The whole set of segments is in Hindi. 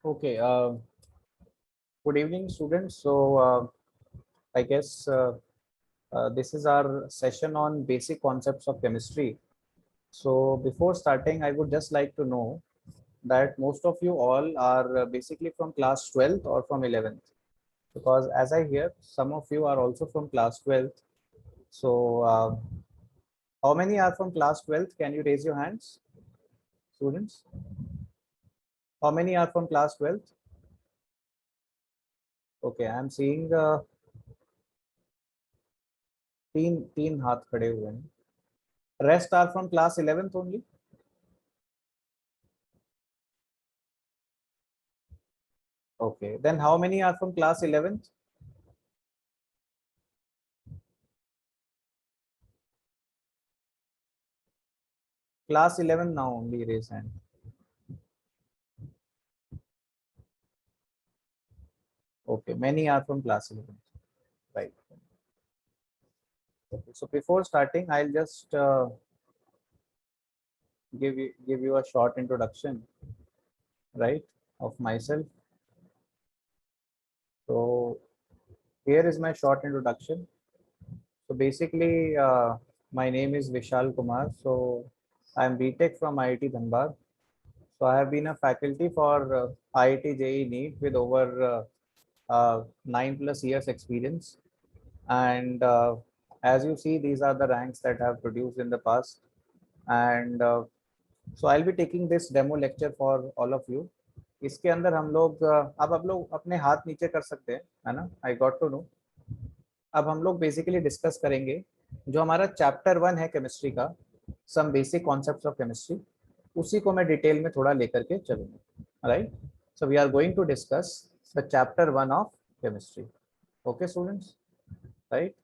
Okay, good evening, students. I guess this is our session on basic concepts of chemistry. So, before starting, I would just like to know that most of you all are basically from class 12th or from 11th, because as I hear, some of you are also from class 12th. So, how many are from class 12th? Can you raise your hands, students? How many are from class 12th? Okay, I am seeing तीन हाथ खड़े हुए हैं. Rest are from class 11th only. Okay, then how many are from class 11th? Class 11 now only raise hand. Okay, many are from class 11. Right. Okay, so before starting, I'll just give you a short introduction, right, of myself. So here is my short introduction. So basically, my name is Vishal Kumar. So I'm BTech from IIT Dhanbad. So I have been a faculty for IIT JEE NEET with over 9+ years experience. And as you see, these are the ranks that I have produced in the past. And so I'll be taking this demo lecture for all of you. इसके अंदर हम लोग अब आप लोग अपने हाथ नीचे कर सकते हैं, है ना? I got to know. अब हम लोग बेसिकली डिस्कस करेंगे जो हमारा चैप्टर 1 है केमिस्ट्री का, some basic concepts of chemistry. उसी को मैं डिटेल में थोड़ा लेकर के चलूंगा, right? So we are going to discuss the chapter 1 of chemistry. Okay students, right?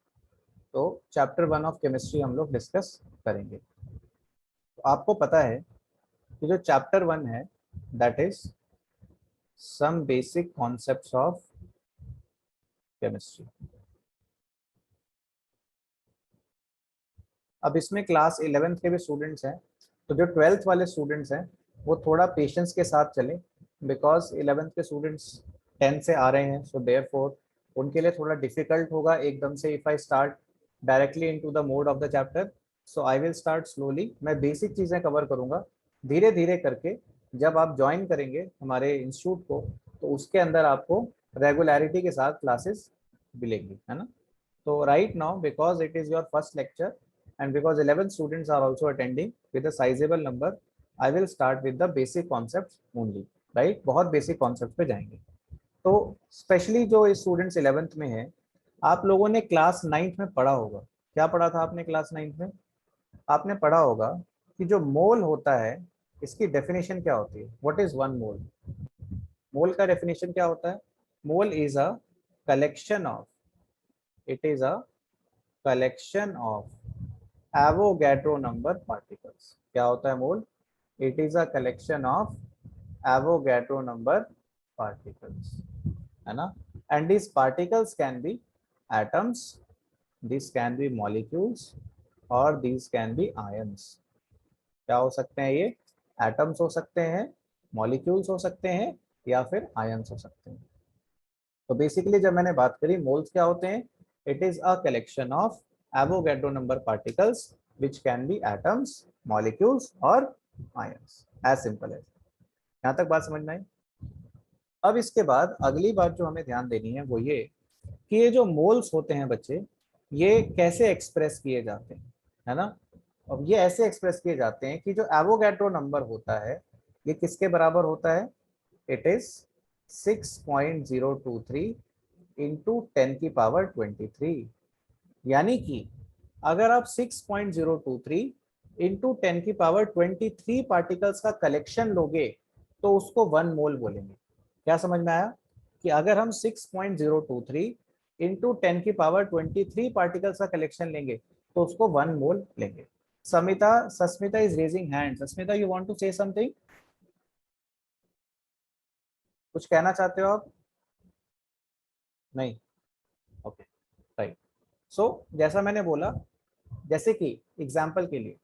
तो चैप्टर 1 ऑफ केमिस्ट्री हम लोग डिस्कस करेंगे. तो आपको पता है कि जो चैप्टर 1 है that is some basic concepts of chemistry. अब इसमें क्लास 11th के भी स्टूडेंट्स हैं, तो जो 12th वाले स्टूडेंट्स हैं वो थोड़ा पेशेंस के साथ चलें, बिकॉज 11th के स्टूडेंट्स 10 से आ रहे हैं. सो देयरफॉर उनके लिए थोड़ा डिफिकल्ट होगा एकदम से if I start directly into the mode of the chapter. So I will start slowly. मैं बेसिक चीज़ें कवर करूंगा धीरे धीरे करके. जब आप ज्वाइन करेंगे हमारे इंस्टीट्यूट को तो उसके अंदर आपको रेगुलरिटी के साथ क्लासेस मिलेंगी, है ना? So right now, because it is your first lecture and because 11 students are also attending with a sizable number, I will start with the basic concepts only, right? बहुत basic concepts पे जाएंगे. तो स्पेशली जो स्टूडेंट्स 11th में है, आप लोगों ने क्लास 9th में पढ़ा होगा. क्या पढ़ा था आपने क्लास 9th में? आपने पढ़ा होगा कि जो मोल होता है इसकी डेफिनेशन क्या होती है. What is one mole? Mole का डेफिनेशन क्या होता है? Mole is a collection of, it is a collection of Avogadro number particles. क्या होता है मोल? It is a collection of Avogadro number particles, है ना? And these particles can be atoms, these can be molecules, or these can be ions. क्या हो सकते हैं ये? Atoms हो सकते हैं, molecules हो सकते हैं, या फिर ions हो सकते हैं. तो बेसिकली जब मैंने बात करी मोल्स क्या होते हैं, it is a collection of Avogadro number particles which can be atoms, molecules और आयंस. As simple as. यहाँ तक बात समझ में आई? अब इसके बाद अगली बात जो हमें ध्यान देनी है वो ये कि ये जो मोल्स होते हैं बच्चे, ये कैसे एक्सप्रेस किए जाते हैं, है ना? अब ये ऐसे एक्सप्रेस किए जाते हैं कि जो एवोगैड्रो नंबर होता है ये किसके बराबर होता है? It is 6.023 into 10⁻23. यानी कि अगर आप 6.023 इंटू 10⁻23 पार्टिकल्स का कलेक्शन लोगे तो उसको 1 मोल बोलेंगे. क्या समझ में आया? कि अगर हम 6.023 इंटू 10⁻23 पार्टिकल्स का कलेक्शन लेंगे तो उसको 1 मोल लेंगे. Sasmita is raising hand. Sasmita, you want to say something? कुछ कहना चाहते हो आप? नहीं? Okay, right. सो जैसा मैंने बोला, जैसे कि एग्जाम्पल के लिए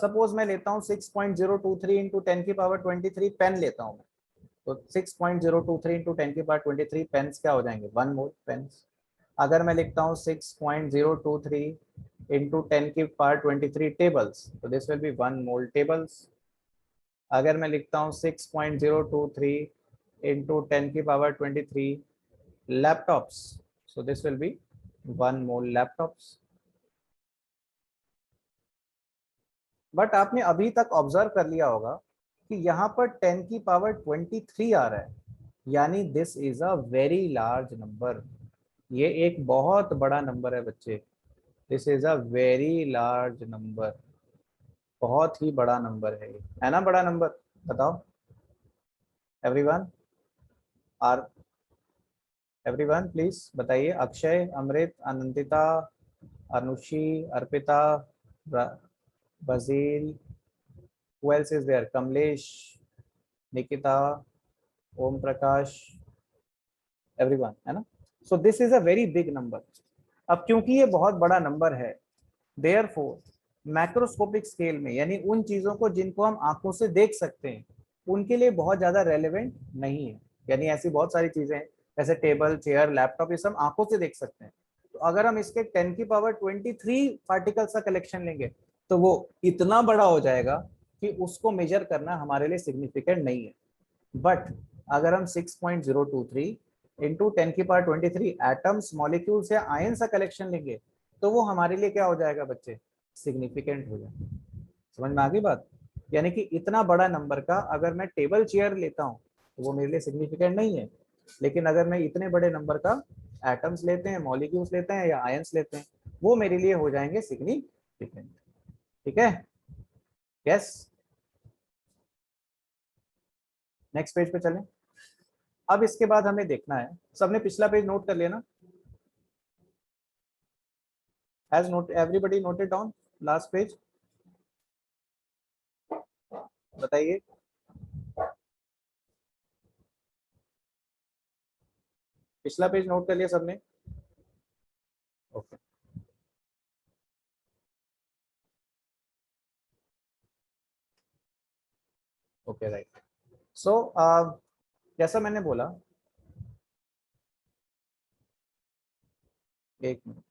सपोज मैं लेता हूँ 6.023 इंटू 10⁻23 पेन लेता हूँ मैं. तो 6.023 इंटू 10 की पावर 23 पेन्स क्या हो जाएंगे, 1 मोल पेन्स। अगर मैं लिखता हूँ 6.023 इंटू 10 की पावर 23 टेबल्स, तो this will B 1 mole tables. अगर मैं लिखता हूँ 6.023 इंटू 10 की power 23 laptops, so this will be 1 mole laptops। But आपने अभी तक ऑब्जर्व कर लिया होगा कि यहाँ पर 10 की पावर 23 आ रहा है, यानी this is a very large number. ये एक बहुत बड़ा नंबर है बच्चे, this is a very large number, बहुत ही बड़ा नंबर है ये, है ना बड़ा नंबर? बताओ एवरीवन, आर एवरीवन प्लीज बताइए। Akshay, Amrit, Anantita, Anushi, Arpita, Basil, who else is there? Kamlesh, Nikita, Om Prakash, everyone, है ना? So this is a very big number. अब क्योंकि ये बहुत बड़ा नंबर है, देयरफॉर मैक्रोस्कोपिक स्केल में, यानी उन चीजों को जिनको हम आंखों से देख सकते हैं, उनके लिए बहुत ज्यादा रेलेवेंट नहीं है। यानी ऐसी बहुत सारी चीजें हैं जैसे टेबल, चेयर, लैपटॉप, ये सब आंखों से देख सकते हैं। तो अगर हम इसके 10 की पावर 23 पार्टिकल्स का कलेक्शन लेंगे तो वो इतना बड़ा हो जाएगा कि उसको मेजर करना हमारे लिए सिग्निफिकेंट नहीं है। बट अगर हम 6.023 इंटू 10 की पावर 23 एटम्स, मॉलिक्यूल्स या आयंस का कलेक्शन लेंगे तो वो हमारे लिए क्या हो जाएगा बच्चे, सिग्निफिकेंट हो जाएगा। समझ में आ गई बात? यानी कि इतना बड़ा नंबर का अगर मैं टेबल चेयर लेता हूँ तो वो मेरे लिए सिग्निफिकेंट नहीं है, लेकिन अगर मैं इतने बड़े नंबर का एटम्स लेते हैं, मॉलिक्यूल्स लेते हैं या आयंस लेते हैं, वो मेरे लिए हो जाएंगे सिग्निफिकेंट। ठीक है? यस, नेक्स्ट पेज पे चलें। अब इसके बाद हमें देखना है, सबने पिछला पेज नोट कर लिया ना? Has note everybody noted down last page? बताइए। पिछला पेज नोट कर लिया सबने? Okay okay right. सो जैसा मैंने बोला, एक मिनट,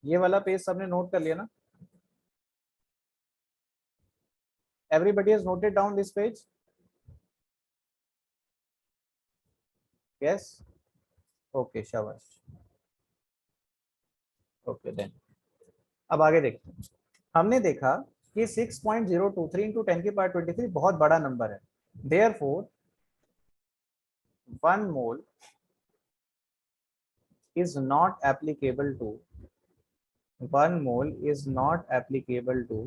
ये वाला पेज सबने नोट कर लिया ना? Everybody has noted down this page? Yes, okay शाबाश, ओके देन अब आगे देखते हैं। हमने देखा कि 6.023 इंटू 10 की पावर 23 बहुत बड़ा नंबर है, therefore 1 mole is not applicable to 1 mole is not applicable to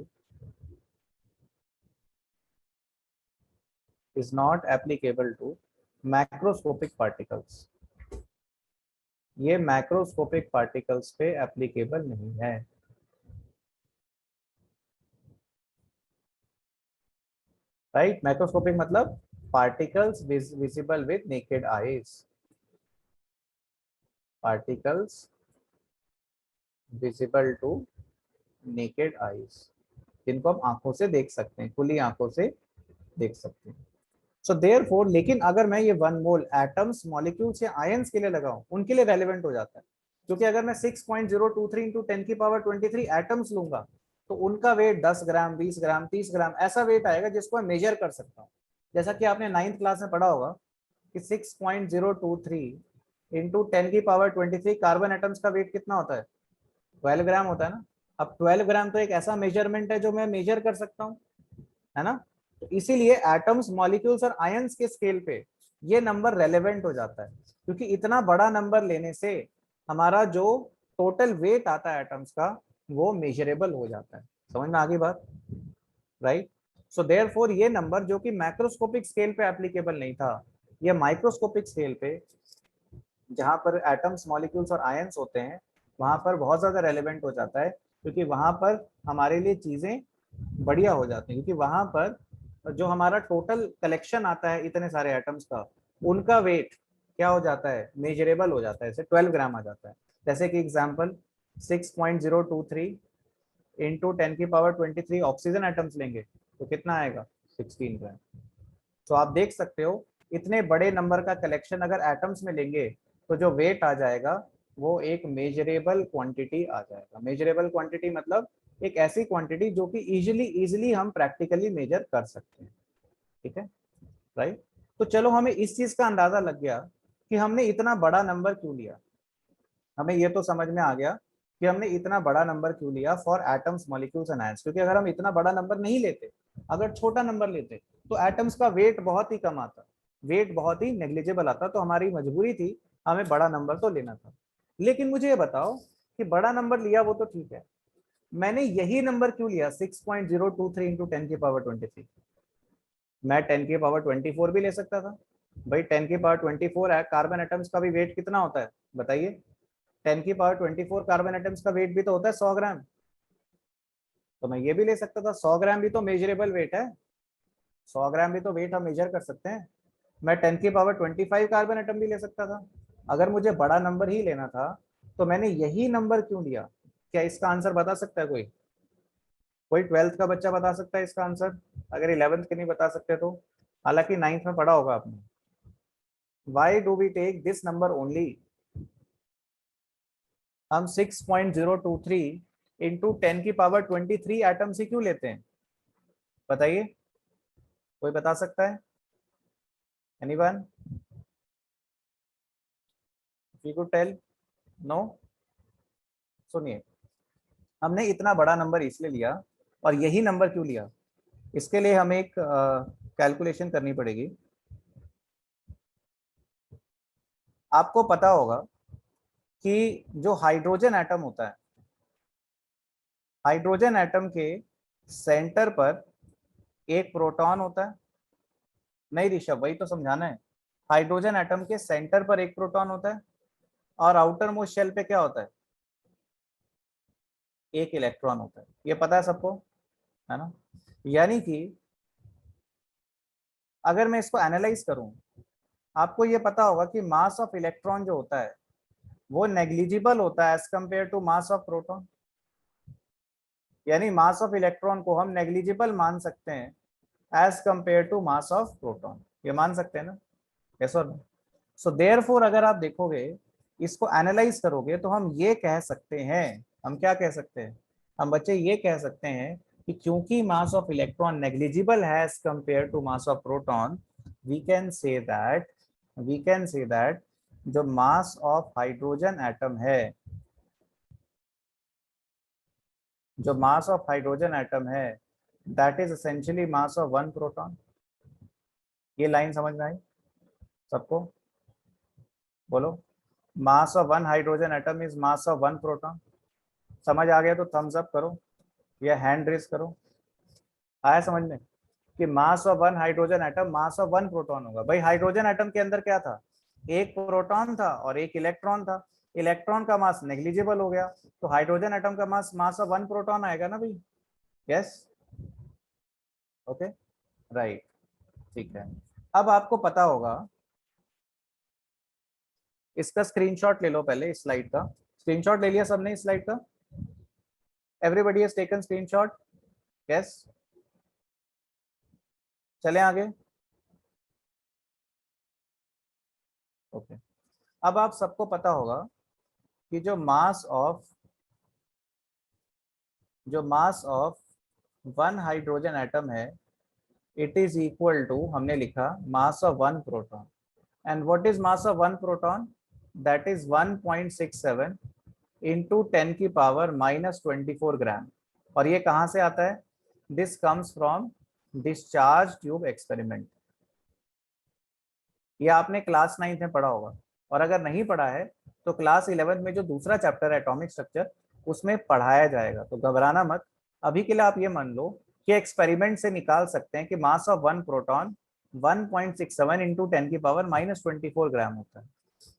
is not applicable to macroscopic particles। ये मैक्रोस्कोपिक पार्टिकल्स पे एप्लीकेबल नहीं है। राइट, मैक्रोस्कोपिक मतलब particles visible with naked eyes, particles visible to naked eyes, जिनको हम आंखों से देख सकते हैं, खुली आंखों से देख सकते हैं। सो देयरफॉर, लेकिन अगर मैं ये 1 मोल एटम्स, मॉलिक्यूल्स या आयंस के लिए लगाऊं, उनके लिए रेलेवेंट हो जाता है। क्योंकि अगर मैं 6.023 इंटू 10 की पावर 23 एटम्स लूंगा तो उनका वेट 10 ग्राम, 20 ग्राम, 30 ग्राम ऐसा वेट आएगा जिसको मैं मेजर कर सकता हूँ। जैसा कि आपने 9th क्लास में पढ़ा होगा कि 6.023 इंटू 10 की पावर 23 कार्बन एटम्स का वेट कितना होता है, 12 ग्राम होता है ना। अब 12 ग्राम तो एक ऐसा मेजरमेंट है जो मैं मेजर कर सकता हूँ, है ना? तो इसीलिए एटम्स, मॉलिक्यूल्स और आयंस के स्केल पे ये नंबर रेलेवेंट हो जाता है, क्योंकि इतना बड़ा नंबर लेने से हमारा जो टोटल वेट आता है एटम्स का वो मेजरेबल हो जाता है। समझ में आ गई बात? राइट। सो देयरफॉर ये नंबर जो कि मैक्रोस्कोपिक स्केल पे एप्लीकेबल नहीं था, ये माइक्रोस्कोपिक स्केल पे जहां पर एटम्स, मॉलिक्यूल्स और आयंस होते हैं वहां पर बहुत ज्यादा रेलेवेंट हो जाता है, क्योंकि वहां पर हमारे लिए चीजें बढ़िया हो जाती हैं, क्योंकि वहां पर जो हमारा टोटल कलेक्शन आता है इतने सारे एटम्स का, उनका वेट क्या हो जाता है, मेजरेबल हो जाता है, जैसे 12 ग्राम आ जाता है। जैसे कि एग्जांपल 6.023 इंटू 10 की पावर 23 ऑक्सीजन एटम्स लेंगे तो कितना आएगा, 16 ग्राम। तो आप देख सकते हो इतने बड़े नंबर का कलेक्शन अगर एटम्स में लेंगे तो जो वेट आ जाएगा वो एक मेजरेबल क्वांटिटी आ जाएगा। मेजरेबल क्वांटिटी मतलब एक ऐसी क्वांटिटी जो कि इजीली हम प्रैक्टिकली मेजर कर सकते हैं। ठीक है, राइट। तो चलो हमें इस चीज का अंदाजा लग गया कि हमने इतना बड़ा नंबर क्यों लिया। हमें ये तो समझ में आ गया कि हमने इतना बड़ा नंबर क्यों लिया for atoms molecules and ions, क्योंकि अगर हम इतना बड़ा नंबर नहीं लेते, अगर छोटा नंबर लेते तो एटम्स का वेट बहुत ही कम आता, वेट बहुत ही नेग्लिजिबल आता, तो हमारी मजबूरी थी हमें बड़ा नंबर तो लेना था। लेकिन मुझे ये बताओ कि बड़ा नंबर लिया वो तो ठीक है, मैंने यही नंबर क्यों लिया 6.023 इंटू 10⁻23। मैं 10⁻24 भी ले सकता था। भाई 10⁻24 है, कार्बन एटम्स का भी वेट कितना होता है बताइए। 10⁻24 कार्बन एटम्स का वेट भी तो होता है 100 ग्राम। तो मैं ये भी ले सकता था, 100 ग्राम भी तो मेजरेबल वेट है, 100 ग्राम भी तो वेट हम मेजर कर सकते हैं। मैं 10⁻25 कार्बन एटम भी ले सकता था। अगर मुझे बड़ा नंबर ही लेना था तो मैंने यही नंबर क्यों लिया। क्या इसका आंसर बता सकता है कोई? कोई 12th का बच्चा बता सकता है इसका आंसर, अगर 11th के नहीं बता सकते तो? हालांकि 9th में पढ़ा होगा आपने। Why do we take this number only? हम 6.023 इंटू 10⁻23 एटम से क्यों लेते हैं बताइए, कोई बता सकता है? Anyone? You could tell? No? सुनिए, हमने इतना बड़ा नंबर इसलिए लिया, और यही नंबर क्यों लिया, इसके लिए हमें एक कैलकुलेशन करनी पड़ेगी। आपको पता होगा कि जो हाइड्रोजन एटम होता है, हाइड्रोजन एटम के सेंटर पर एक प्रोटॉन होता है। नहीं ऋषभ, वही तो समझाना है। हाइड्रोजन एटम के सेंटर पर एक प्रोटॉन होता है और आउटर मोस्ट शेल पे क्या होता है, एक इलेक्ट्रॉन होता है। ये पता है सबको, है ना? यानी कि अगर मैं इसको एनालाइज करूं, आपको ये पता होगा कि मास ऑफ इलेक्ट्रॉन जो होता है वो नेग्लिजिबल होता है as compare to mass of proton. यानी मास ऑफ इलेक्ट्रॉन को हम नेग्लिजिबल मान सकते हैं as compare to mass of proton. ये मान सकते हैं ना? यस और नो? सो देयरफॉर अगर आप देखोगे, इसको एनालाइज करोगे, तो हम ये कह सकते हैं, हम क्या कह सकते हैं, हम बच्चे ये कह सकते हैं कि क्योंकि मास ऑफ इलेक्ट्रॉन नेग्लिजिबल है as compare to mass of proton, we can say that, we can say that जो मास ऑफ हाइड्रोजन एटम है, जो मास ऑफ हाइड्रोजन एटम है, that is essentially mass of one proton. ये लाइन समझ में आई सबको? बोलो, mass of one hydrogen atom is mass of one proton. समझ आ गया तो थम्स अप करो या हैंड रेस करो। आया समझ में कि mass of one hydrogen atom mass of one proton होगा। भाई हाइड्रोजन एटम के अंदर क्या था, एक प्रोटॉन था और एक इलेक्ट्रॉन था। इलेक्ट्रॉन का मास नेग्लिजिबल हो गया, तो हाइड्रोजन एटम का मास मास ऑफ वन प्रोटॉन आएगा ना भाई। यस, ओके, राइट, ठीक है। अब आपको पता होगा, इसका स्क्रीनशॉट ले लो पहले, इस स्लाइड का स्क्रीनशॉट ले लिया सबने इस स्लाइड का? Everybody has taken screenshot? Yes, चलें आगे। ओके, अब आप सबको पता होगा कि जो mass of one hydrogen atom है, इट इज इक्वल टू, हमने लिखा मास of one proton. And what is mass of one proton? That is 1.67 into 10⁻⁻24 ग्राम। और ये कहाँ से आता है? This comes from discharge tube experiment. ये आपने क्लास 9th में पढ़ा होगा, और अगर नहीं पढ़ा है तो क्लास 11th में जो दूसरा चैप्टर है एटॉमिक स्ट्रक्चर, उसमें पढ़ाया जाएगा, तो घबराना मत। अभी के लिए आप ये मान लो कि एक्सपेरिमेंट से निकाल सकते हैं कि mass of one proton 1.67 into 10⁻⁻24 gram होता है।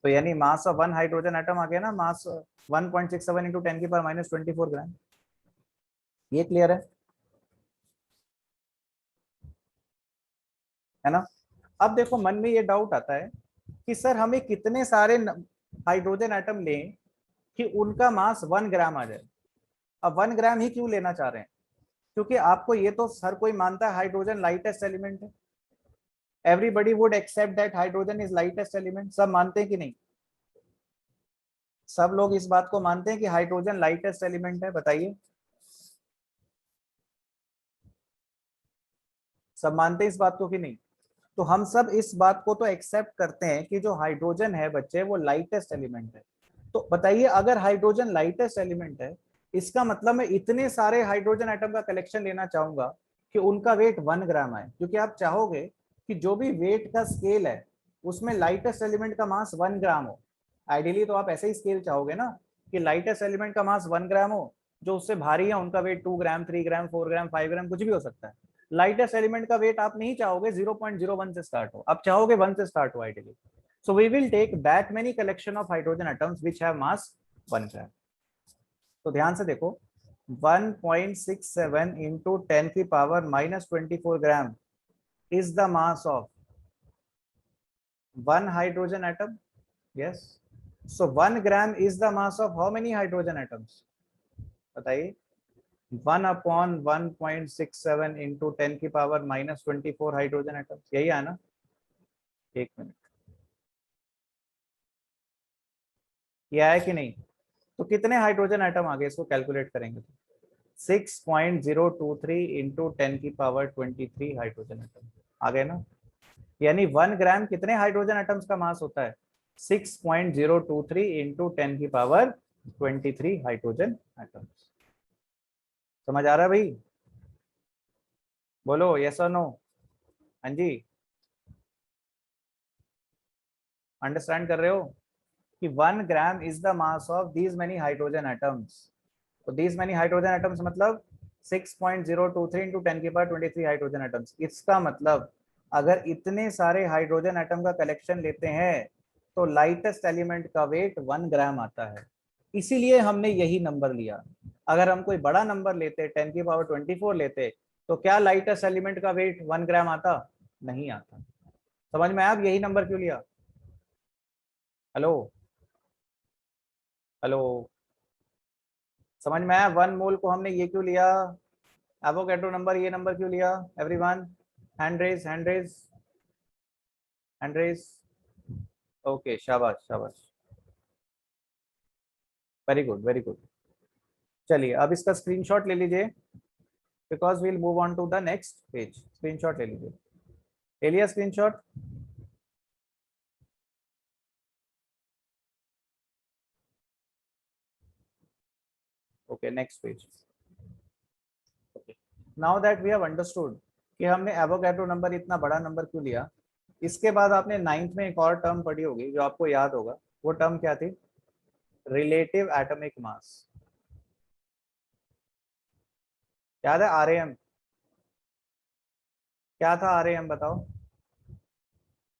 तो यानी mass of one hydrogen atom आ गया ना, मास 1.67 इंटू 10⁻⁻24 ग्राम। ये क्लियर है ना? अब देखो मन में ये डाउट आता है कि सर हमें कितने सारे हाइड्रोजन एटम लें कि उनका मास 1 ग्राम आ जाए। अब 1 ग्राम ही क्यों लेना चाह रहे हैं? क्योंकि आपको ये तो हर कोई मानता है हाइड्रोजन लाइटेस्ट एलिमेंट है। Everybody would accept that hydrogen is lightest element. सब मानते हैं कि नहीं? सब लोग इस बात को मानते हैं कि हाइड्रोजन लाइटेस्ट एलिमेंट है? बताइए, सब मानते हैं इस बात को कि नहीं? तो हम सब इस बात को तो एक्सेप्ट करते हैं कि जो हाइड्रोजन है बच्चे वो लाइटेस्ट एलिमेंट है। तो बताइए, अगर हाइड्रोजन लाइटेस्ट एलिमेंट है, इसका मतलब मैं इतने सारे हाइड्रोजन एटम का कलेक्शन लेना चाहूंगा कि उनका वेट 1 ग्राम आए, क्योंकि आप चाहोगे कि जो भी वेट का स्केल है उसमें लाइटेस्ट एलिमेंट का मास 1 ग्राम हो। आइडियली तो आप ऐसे ही स्केल चाहोगे ना, कि लाइटेस्ट एलिमेंट का मास 1 ग्राम हो, जो उससे भारी है उनका वेट 2 ग्राम, 3 ग्राम, 4 ग्राम, 5 ग्राम, कुछ भी हो सकता है। लाइटेस्ट एलिमेंट का वेट आप नहीं चाहोगे 0.01 से स्टार्ट हो, आप चाहोगे 1 से स्टार्ट हो ideally. So we will take that many collection of hydrogen atoms which have mass 1 gram. तो ध्यान से देखो, 1.67 into 10 की power -24 gram is the mass of one hydrogen atom. Yes. So 1 gram is the mass of how many hydrogen atoms? बताइए। 1/1.67 into 10 की पावर -24 हाइड्रोजन एटम्स, यही है ना? एक मिनट, ये आया कि नहीं? तो कितने हाइड्रोजन एटम आ गए इसको कैलकुलेट करेंगे तो 6.023 इंटू 10 की पावर 23 हाइड्रोजन एटम आ गए ना। यानी 1 ग्राम कितने हाइड्रोजन एटम्स का मास होता है? 6.023 इंटू 10 की पावर 23 हाइड्रोजन एटम्स। समझ आ रहा है भाई? बोलो यस और नो। हाँ जी, अंडरस्टैंड कर रहे हो कि 1 gram is the mass of these many hydrogen atoms. तो दीज मेनी हाइड्रोजन एटम्स मतलब 6.023 इंटू 10 की पावर 23 हाइड्रोजन एटम्स। इसका मतलब अगर इतने सारे हाइड्रोजन एटम का कलेक्शन लेते हैं तो लाइटेस्ट एलिमेंट का वेट 1 ग्राम आता है। इसीलिए हमने यही नंबर लिया। अगर हम कोई बड़ा नंबर लेते, 10 की पावर 24 लेते, तो क्या लाइटेस्ट एलिमेंट का वेट 1 ग्राम आता? नहीं आता। समझ में आया? अब यही नंबर क्यों लिया? हेलो, हेलो, समझ में आया? 1 मोल को हमने ये क्यों लिया? एवोगैड्रो नंबर, ये नंबर क्यों लिया? Everyone hand raise, hand raise, hand raise. Okay, शाबाश शाबाश, वेरी गुड वेरी गुड। चलिए अब इसका स्क्रीनशॉट ले लीजिए, because we'll move on to the next page. Screenshot ले लीजिए, ले लिया screenshot? Okay, next page. Now that we have understood कि हमने एवोगैड्रो नंबर इतना बड़ा नंबर क्यों लिया, इसके बाद आपने 9th में एक और टर्म पढ़ी होगी जो आपको याद होगा। वो टर्म क्या थी? Relative atomic mass. याद है? आरएएम क्या था? आरएएम बताओ।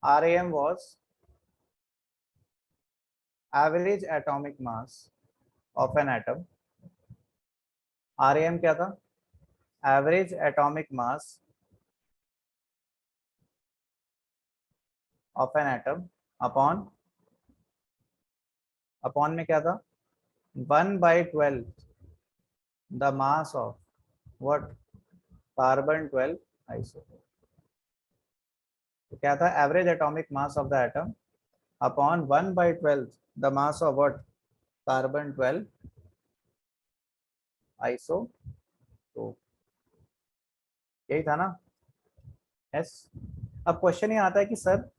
RAM was average atomic mass of an atom. RAM क्या था? Average atomic mass of an atom upon, upon में क्या था? 1/12 the mass of what? Carbon 12 isotope. तो क्या था? Average atomic mass of the atom upon 1/12 the mass of what? Carbon 12 isotope. यही था ना? यस। अब क्वेश्चन ये आता है कि सर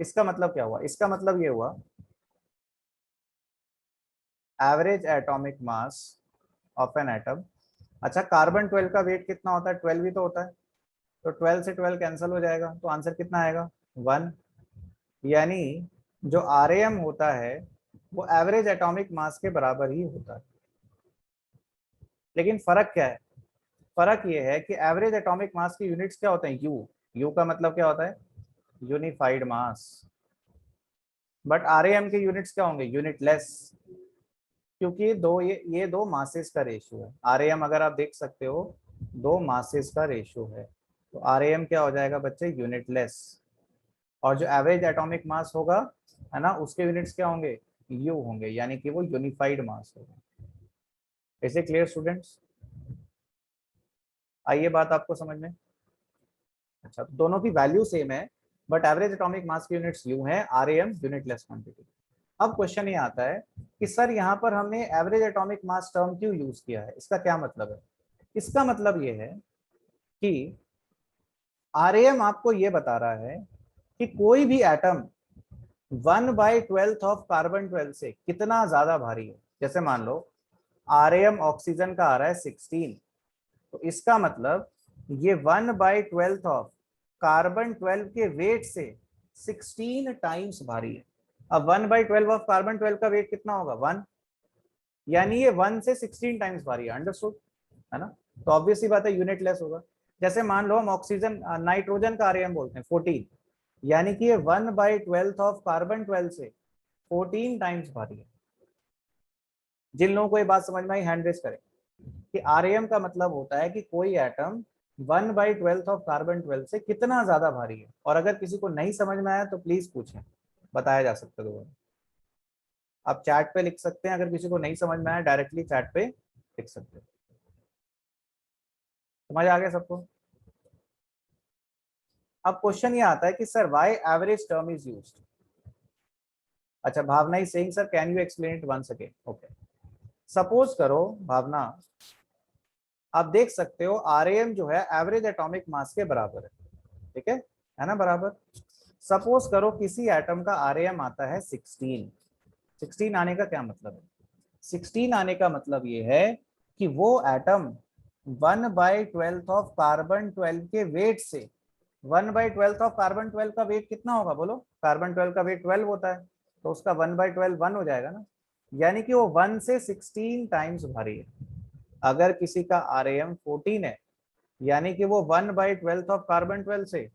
इसका मतलब क्या हुआ? इसका मतलब ये हुआ average atomic mass of an atom. अच्छा, कार्बन 12 का वेट कितना होता है? 12 ही तो होता है। तो 12 से 12 कैंसिल हो जाएगा, तो आंसर कितना आएगा? 1। यानी जो आरएएम होता है वो एवरेज एटॉमिक मास के बराबर ही होता है। लेकिन फर्क क्या है? फर्क ये है कि एवरेज एटॉमिक मास की यूनिट्स क्या होते हैं? यू। यू का मतलब क्या होता है? Unified mass. बट आरएएम के यूनिट्स क्या होंगे? यूनिटलेस। क्योंकि दो ये दो मासेस का रेशियो है। आरएएम अगर आप देख सकते हो, दो मासेस का रेशियो है। तो आरएएम क्या हो जाएगा बच्चे? यूनिटलेस। और जो एवरेज एटॉमिक मास होगा, है ना, उसके यूनिट्स क्या होंगे? यू होंगे, यानी कि वो यूनिफाइड मास होगा। ऐसे क्लियर स्टूडेंट्स? आइए बात आपको समझ में। अच्छा, तो दोनों की वैल्यू सेम है, बट एवरेज एटॉमिक मास की यूनिट्स यूं है, आरएएम यूनिटलेस क्वांटिटी। अब क्वेश्चन ये आता है कि सर यहाँ पर हमने एवरेज एटॉमिक मास टर्म क्यों यूज किया है, इसका क्या मतलब है? इसका मतलब ये है कि आरएएम आपको ये बता रहा है कि कोई भी एटम 1/12 ऑफ कार्बन 12 से कितना ज्यादा भारी है। जैसे मान लो आरएएम ऑक्सीजन का आ रहा है 16, तो इसका मतलब ये 1/12 ऑफ कार्बन 12 के वेट से 16 टाइम्स भारी है। अब 1/12 ऑफ कार्बन 12 का वेट कितना होगा? 1, यानी ये 1 से 16 टाइम्स भारी है। अंडरस्टूड है ना? तो ऑब्वियसली बात है यूनिटलेस होगा। जैसे मान लो हम ऑक्सीजन नाइट्रोजन का आरएम बोलते हैं 14, यानी कि ये 1/12 ऑफ कार्बन 12 से 14 टाइम्स भारी है। जिन लोगों को ये बात समझ में आई हैंड रेज करें कि आरएम का मतलब होता है कि कोई एटम 1/12 ऑफ कार्बन 12 से कितना ज्यादा भारी है। और अगर किसी को नहीं समझ में आया तो प्लीज पूछें, बताया जा सकता है दोबारा। आप चैट पे लिख सकते हैं, अगर किसी को नहीं समझ में आया डायरेक्टली चैट पे लिख सकते हैं। समझ आ गया सबको? अब क्वेश्चन ये आता है कि sir why average term is used. अच्छा, Bhavna is saying sir can you explain it once again. Okay, suppose करो भावना, आप देख सकते हो आरएएम जो है एवरेज एटॉमिक मास के बराबर है, ठीक है ना? बराबर। सपोज करो किसी एटम का आरएएम आता है 16। 16 आने का क्या मतलब है? 16 आने का मतलब ये है कि वो एटम 1/12 ऑफ कार्बन 12 के वेट से, 1/12 ऑफ कार्बन 12 का वेट कितना होगा बोलो? कार्बन 12 का वेट 12 होता है, तो उसका 1/12 1 हो जाएगा ना, यानी कि वो 1 से 16 टाइम्स भारी है। अगर किसी का आरएएम 14 है, यानी कि वो 1/12 ऑफ कार्बन 12 से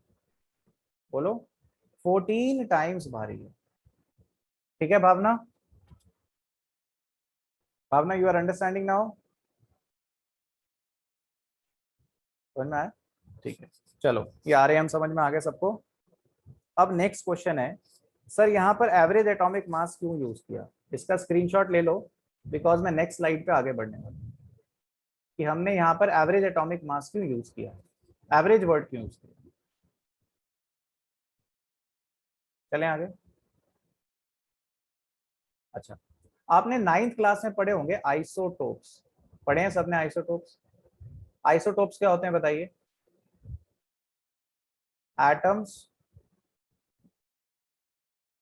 बोलो 14 टाइम्स भारी है। ठीक है भावना? भावना यू आर अंडरस्टैंडिंग नाउ? समझ में आया? ठीक है, चलो ये आरएएम समझ में आ गया सबको। अब नेक्स्ट क्वेश्चन है, सर यहाँ पर एवरेज एटॉमिक मास क्यों यूज किया? इसका स्क्रीनशॉट ले लो, बिकॉज मैं नेक्स्ट स्लाइड पे आगे बढ़ने वाला हूँ कि हमने यहाँ पर एवरेज एटॉमिक मास क्यों यूज किया, एवरेज वर्ड क्यों यूज किया। चलें आगे। अच्छा, आपने 9th क्लास में पढ़े होंगे आइसोटोप्स, पढ़े हैं सबने आइसोटोप्स? आइसोटोप्स क्या होते हैं बताइए? Atoms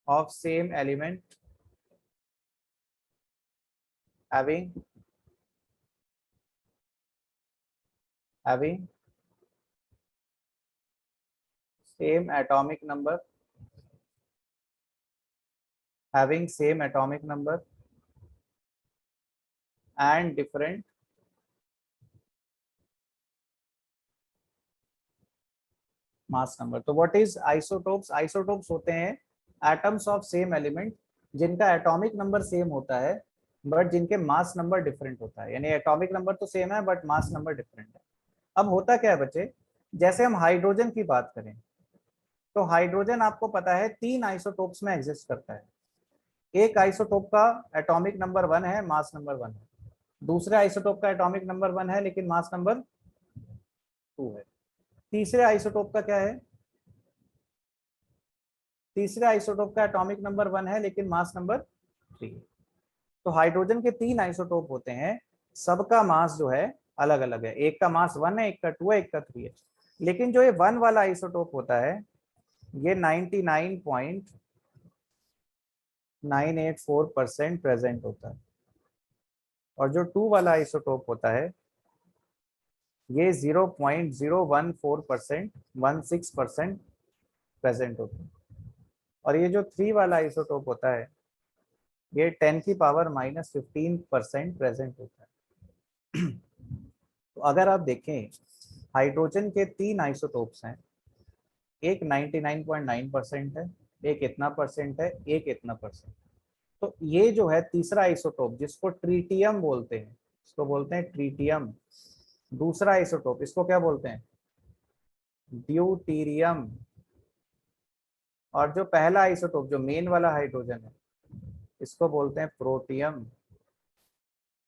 of same element having having same atomic number, having same atomic number and different mass number. तो व्हाट इज आइसोटोप्स? आइसोटोप्स होते हैं एटम्स ऑफ सेम एलिमेंट जिनका एटॉमिक नंबर सेम होता है बट जिनके मास नंबर डिफरेंट होता है। यानी एटॉमिक नंबर तो सेम है बट मास नंबर डिफरेंट है। अब होता क्या है बच्चे, जैसे हम हाइड्रोजन की बात करें तो हाइड्रोजन आपको पता है 3 आइसोटोप्स में एग्जिस्ट करता है। एक आइसोटोप का एटॉमिक नंबर 1 है, मास नंबर 1 है। दूसरे आइसोटोप का एटॉमिक नंबर 1 है लेकिन मास नंबर 2 है। तीसरे आइसोटोप का क्या है? तीसरे आइसोटोप का एटॉमिक नंबर 1 है लेकिन मास नंबर 3 है। तो हाइड्रोजन के 3 आइसोटोप होते हैं, सबका मास जो है अलग अलग है। एक का मास 1 है, एक का 2 है, एक का 3 है। लेकिन जो ये 1 वाला आइसोटोप होता है ये 99.984% प्रेजेंट होता है, और जो 2 वाला आइसोटोप होता है ये 0.014% 16% प्रेजेंट होता है, और ये जो 3 वाला आइसोटोप होता है ये 10⁻⁻15% प्रेजेंट होता है। तो अगर आप देखें हाइड्रोजन के 3 आइसोटोप्स हैं, एक 99.9% है, एक इतना परसेंट है, एक इतना परसेंट। तो ये जो है तीसरा आइसोटोप जिसको ट्रीटियम बोलते हैं, इसको बोलते हैं ट्रीटियम। दूसरा आइसोटोप इसको क्या बोलते हैं? ड्यूटीरियम। और जो पहला आइसोटोप जो मेन वाला हाइड्रोजन है इसको बोलते हैं प्रोटियम।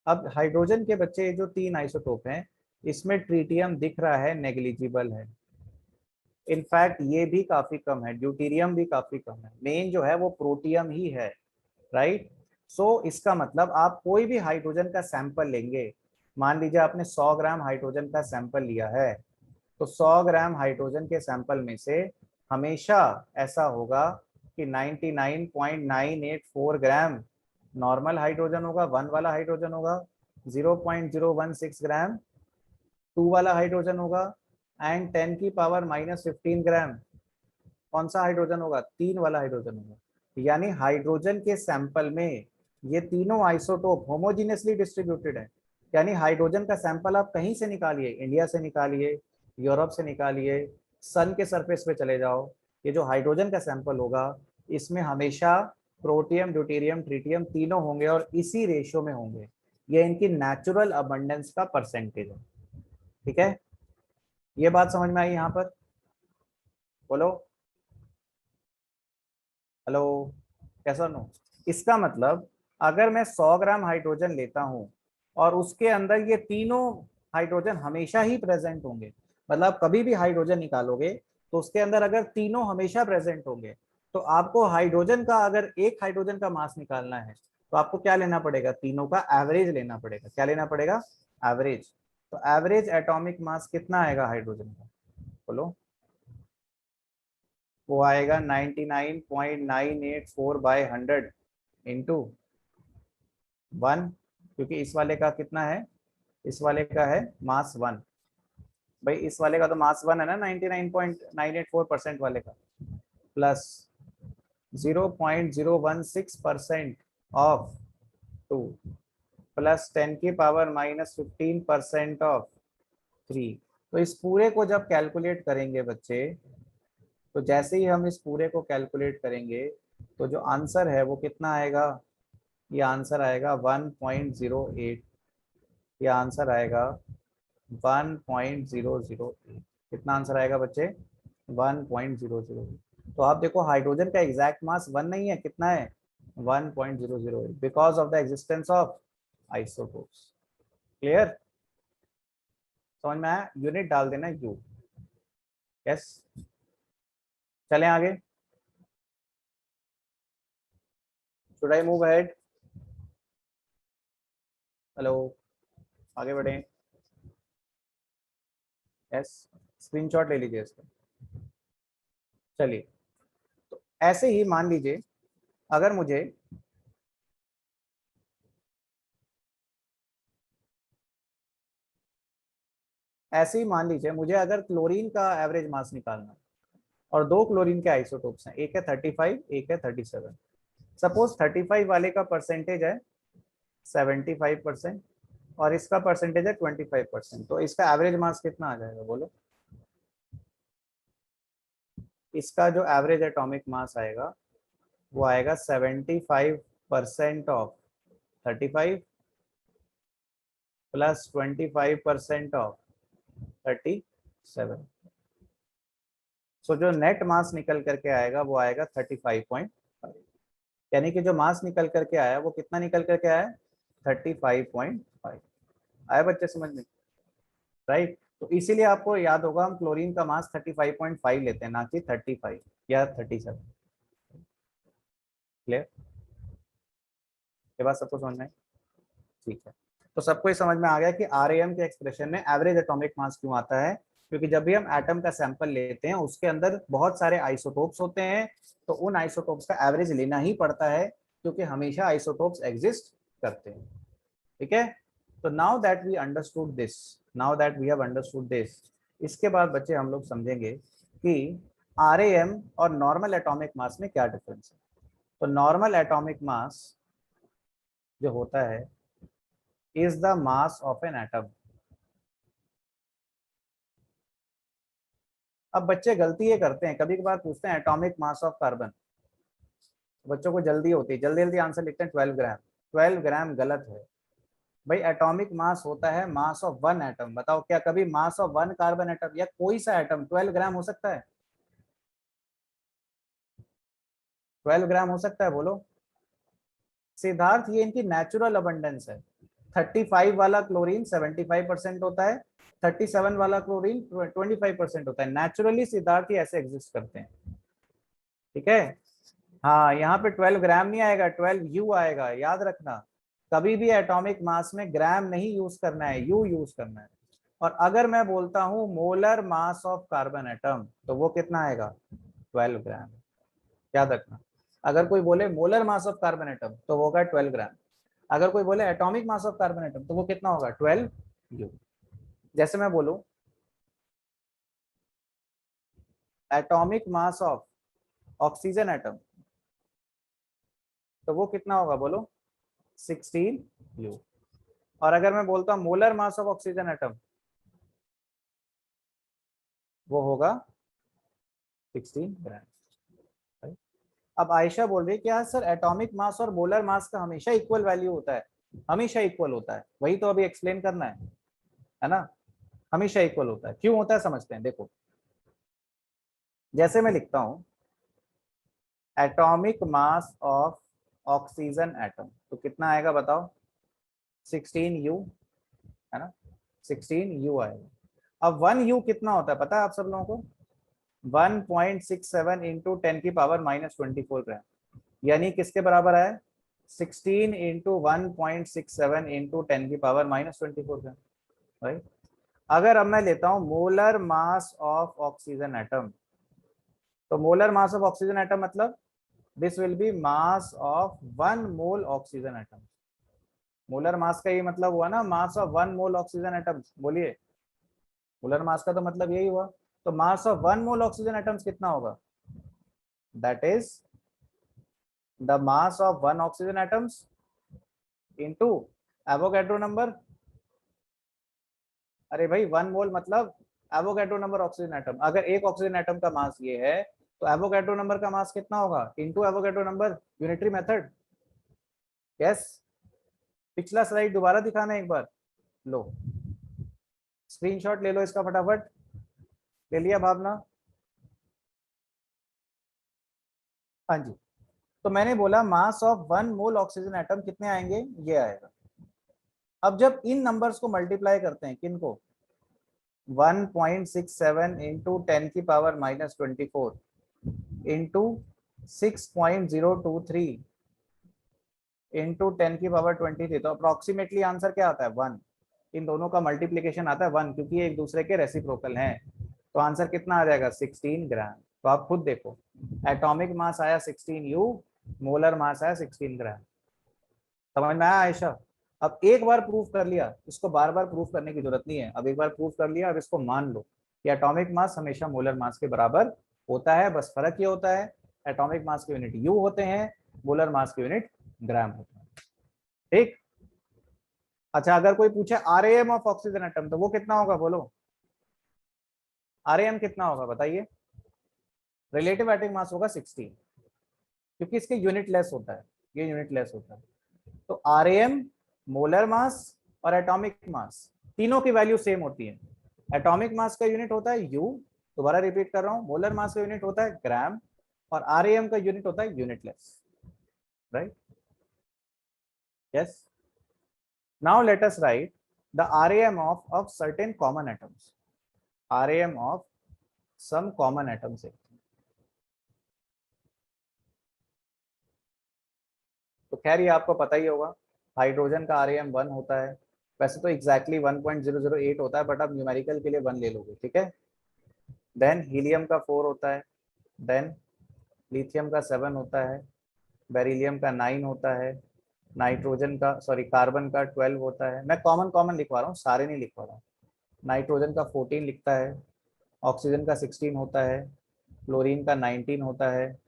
अब हाइड्रोजन के बच्चे जो 3 आइसोटोप हैं इसमें ट्रीटियम दिख रहा है नेग्लिजिबल है, इनफैक्ट ये भी काफी कम है, ड्यूटीरियम भी काफी कम है, मेन जो है वो प्रोटियम ही है, राइट। सो इसका मतलब आप कोई भी हाइड्रोजन का सैंपल लेंगे, मान लीजिए आपने 100 ग्राम हाइड्रोजन का सैंपल लिया है, तो 100 ग्राम हाइड्रोजन के सैंपल में से हमेशा ऐसा होगा कि 99.984 ग्राम नॉर्मल हाइड्रोजन होगा, 1 वाला हाइड्रोजन होगा, 0.016 ग्राम 2 वाला हाइड्रोजन होगा, एंड 10 की पावर -15 ग्राम कौन सा हाइड्रोजन होगा, 3 वाला हाइड्रोजन होगा। यानी हाइड्रोजन के सैंपल में ये तीनों आइसोटोप होमोजीनियसली डिस्ट्रीब्यूटेड है। यानी हाइड्रोजन का सैंपल आप कहीं से निकालिए, इंडिया से निकालिए, यूरोप से निकालिए, सन के सरफेस पे चले जाओ, ये जो हाइड्रोजन का सैंपल होगा इसमें हमेशा प्रोटियम, ड्यूटेरियम, ट्रिटियम तीनों होंगे और इसी रेशियो में होंगे। ये इनकी नेचुरल अबंडेंस का परसेंटेज है। ठीक है, ये बात समझ में आई यहाँ पर? बोलो हेलो, कैसा नो। इसका मतलब अगर मैं 100 ग्राम हाइड्रोजन लेता हूं और उसके अंदर ये तीनों हाइड्रोजन हमेशा ही प्रेजेंट होंगे, मतलब कभी भी हाइड्रोजन निकालोगे तो उसके अंदर अगर तीनों हमेशा प्रेजेंट होंगे, तो आपको हाइड्रोजन का, अगर एक हाइड्रोजन का मास निकालना है तो आपको क्या लेना पड़ेगा, तीनों का एवरेज लेना पड़ेगा। क्या लेना पड़ेगा, एवरेज। तो एवरेज एटॉमिक मास कितना आएगा हाइड्रोजन का, बोलो। वो आएगा 99.984 बाय 100 इंटू 1, क्योंकि इस वाले का कितना है, इस वाले का है मास 1। भाई इस वाले का तो मास 1 है ना, 99.984% वाले का, प्लस 0.016% ऑफ 2, प्लस 10 की पावर -15% ऑफ 3। तो इस पूरे को जब कैलकुलेट करेंगे बच्चे, तो जैसे ही हम इस पूरे को कैलकुलेट करेंगे तो जो आंसर है वो कितना आएगा, ये आंसर आएगा 1.008। ये आंसर आएगा 1.008। कितना आंसर आएगा बच्चे, 1.008। तो आप देखो हाइड्रोजन का एग्जैक्ट मास 1 नहीं है, कितना है, 1.008, because of the existence of isotopes. Clear, समझ में आया? यूनिट डाल देना यू। यस, चलें आगे। Should I move ahead? Hello, आगे बढ़ें। यस, स्क्रीनशॉट ले लीजिए इसका। चलिए, तो ऐसे ही मान लीजिए अगर मुझे ऐसे ही मान लीजिए मुझे अगर क्लोरीन का एवरेज मास निकालना है और दो क्लोरीन के आइसोटोप्स हैं, एक है 35, एक है 37। सपोज 35 वाले का परसेंटेज है 75% और इसका परसेंटेज है 25%, तो इसका एवरेज मास कितना आ जाएगा, बोलो। इसका जो एवरेज एटॉमिक मास आएगा वो आएगा 75% ऑफ 35 प्लस 25% ऑफ 37। सो जो नेट मास निकल करके आएगा वो आएगा 35.5। यानी कि जो मास निकल करके आया वो कितना निकल करके आया, 35.5। आया बच्चे समझ में, राइट। तो इसीलिए आपको याद होगा हम क्लोरीन का मास 35.5 लेते हैं, ना कि 35 या 37। क्लियर, ये बात सबको समझ में? ठीक है, तो सबको ये समझ में आ गया कि आरएएम के एक्सप्रेशन में एवरेज एटॉमिक मास क्यों आता है, क्योंकि जब भी हम एटम का सैंपल लेते हैं उसके अंदर बहुत सारे आइसोटोप्स होते हैं, तो उन आइसोटोप्स का एवरेज लेना ही पड़ता है, क्योंकि हमेशा आइसोटोप्स एग्जिस्ट करते हैं। ठीक है, तो now that we understood this, now that we have understood this, इसके बाद बच्चे हम लोग समझेंगे कि आरएएम और नॉर्मल एटॉमिक मास में क्या डिफरेंस है। तो नॉर्मल एटॉमिक मास जो होता है is the mass of an atom. अब बच्चे गलती ये करते हैं, कभी कभार पूछते हैं एटॉमिक मास ऑफ कार्बन, बच्चों को जल्दी होती है, जल्दी जल्दी आंसर लिखते हैं 12 ग्राम। 12 ग्राम गलत है भाई, एटॉमिक मास होता है मास ऑफ वन एटम। बताओ क्या कभी मास ऑफ वन कार्बन एटम या कोई सा एटम 12 ग्राम हो सकता है, 12 ग्राम हो सकता है, बोलो। सिद्धार्थ ये इनकी नेचुरल अबंडेंस है। 35 वाला क्लोरीन 75% होता है 37 वाला क्लोरीन 25% होता है। नेचुरली सिद्धार्थ ही ऐसे एग्जिस्ट करते हैं, ठीक है। हाँ, यहाँ पे 12 ग्राम नहीं आएगा, 12 यू आएगा, याद रखना। कभी भी एटॉमिक मास में ग्राम नहीं यूज करना है, यू यूज करना है। और अगर मैं बोलता हूं molar mass of carbon atom, तो वो कितना आएगा? 12 ग्राम। याद रखना, अगर कोई बोले molar mass of carbon atom तो वो होगा 12 ग्राम। अगर कोई बोले atomic mass of carbon atom तो वो कितना होगा? 12 यू। जैसे मैं बोलूं atomic mass of oxygen atom, तो वो कितना होगा बोलो? 16 यू। और अगर मैं बोलता हूं molar mass of oxygen atom, वो होगा 16 ग्राम। अब आयशा बोल रही है कि हाँ सर, एटॉमिक मास और मोलर मास का हमेशा इक्वल वैल्यू होता है। हमेशा इक्वल होता है, वही तो अभी एक्सप्लेन करना है ना। हमेशा इक्वल होता है, क्यों होता है समझते हैं। देखो, जैसे मैं लिखता हूं atomic mass of oxygen atom, तो कितना आएगा बताओ? 16 यू, है ना। 16 यू आएगा। अब 1 यू कितना होता है पता है आप सब लोगों को? 1.67 इंटू 10⁻⁻24 ग्राम, यानी किसके बराबर है? 16 इंटू 1.67 इंटू 10⁻⁻24 ग्राम, राइट। अगर अब मैं लेता हूं molar mass of oxygen atom, तो molar mass of oxygen atom मतलब this will be mass of 1 mole oxygen atom. Molar mass का ये मतलब हुआ ना, mass of 1 mole oxygen atom. बोलिए, मोलर मास का तो मतलब यही हुआ। तो mass of 1 mole oxygen atoms कितना होगा? That is the mass of 1 oxygen atoms into Avogadro number. अरे भाई 1 मोल मतलब एवोगैड्रो नंबर ऑक्सीजन एटम। अगर एक ऑक्सीजन एटम का मास ये है, तो एवोगैड्रो नंबर का मास कितना होगा? Into Avogadro number, unitary method. Yes. पिछला स्लाइड दोबारा दिखाना एक बार। लो, स्क्रीनशॉट ले लो इसका फटाफट। ले लिया भावना? हाँ जी। तो मैंने बोला मास ऑफ 1 मोल ऑक्सीजन एटम कितने आएंगे? ये आएगा। अब जब इन नंबर्स को मल्टीप्लाई करते हैं, किनको? 1.67 इंटू 10⁻⁻24 इंटू 6.023 इंटू 10⁻23, तो अप्रोक्सीमेटली आंसर क्या आता है? 1। इन दोनों का मल्टीप्लीकेशन आता है 1, क्योंकि ये एक दूसरे के रेसिप्रोकल हैं। तो आंसर कितना आ जाएगा? 16 ग्राम। तो आप खुद देखो, एटॉमिक मास आया 16 यू, मोलर मास आया 16 ग्राम। समझ में आया आयशा? अब एक बार प्रूफ कर लिया, इसको बार बार प्रूफ करने की जरूरत नहीं है। अब एक बार प्रूफ कर लिया, अब इसको मान लो कि एटॉमिक मास हमेशा मोलर मास के बराबर होता है। बस फर्क ये होता है, एटॉमिक मास के यूनिट यू होते हैं, मोलर मास के यूनिट ग्राम होते हैं। ठीक। अच्छा, अगर कोई पूछे आरएएम ऑफ ऑक्सीजन एटम, तो वो कितना होगा बोलो? आरएएम कितना होगा बताइए? रिलेटिव एटॉमिक मास होगा 16, क्योंकि इसके यूनिट लेस होता है, ये यूनिट लेस होता है। तो आरएएम, मोलर मास और एटॉमिक मास, तीनों की वैल्यू सेम होती है। एटॉमिक मास का यूनिट होता है यू, दोबारा रिपीट कर रहा हूं, मोलर मास का यूनिट होता है ग्राम, और आरएएम का यूनिट होता है unitless, right. Yes. Now let us write the RAM of certain common atoms. RAM of some common atoms. तो खैर ये आपको पता ही होगा, हाइड्रोजन का आरएएम 1 होता है। वैसे तो एग्जैक्टली 1.008 होता है, बट आप न्यूमेरिकल के लिए 1 ले लोगे, ठीक है। देन हीलियम का 4 होता है, देन लिथियम का 7 होता है, बेरिलियम का 9 होता है, नाइट्रोजन का कार्बन का 12 होता है। मैं कॉमन कॉमन लिखवा रहा हूँ, सारे नहीं लिखवा रहा हूँ। नाइट्रोजन का 14 लिखता है, ऑक्सीजन का 16 होता है, फ्लोरीन का 19 होता है,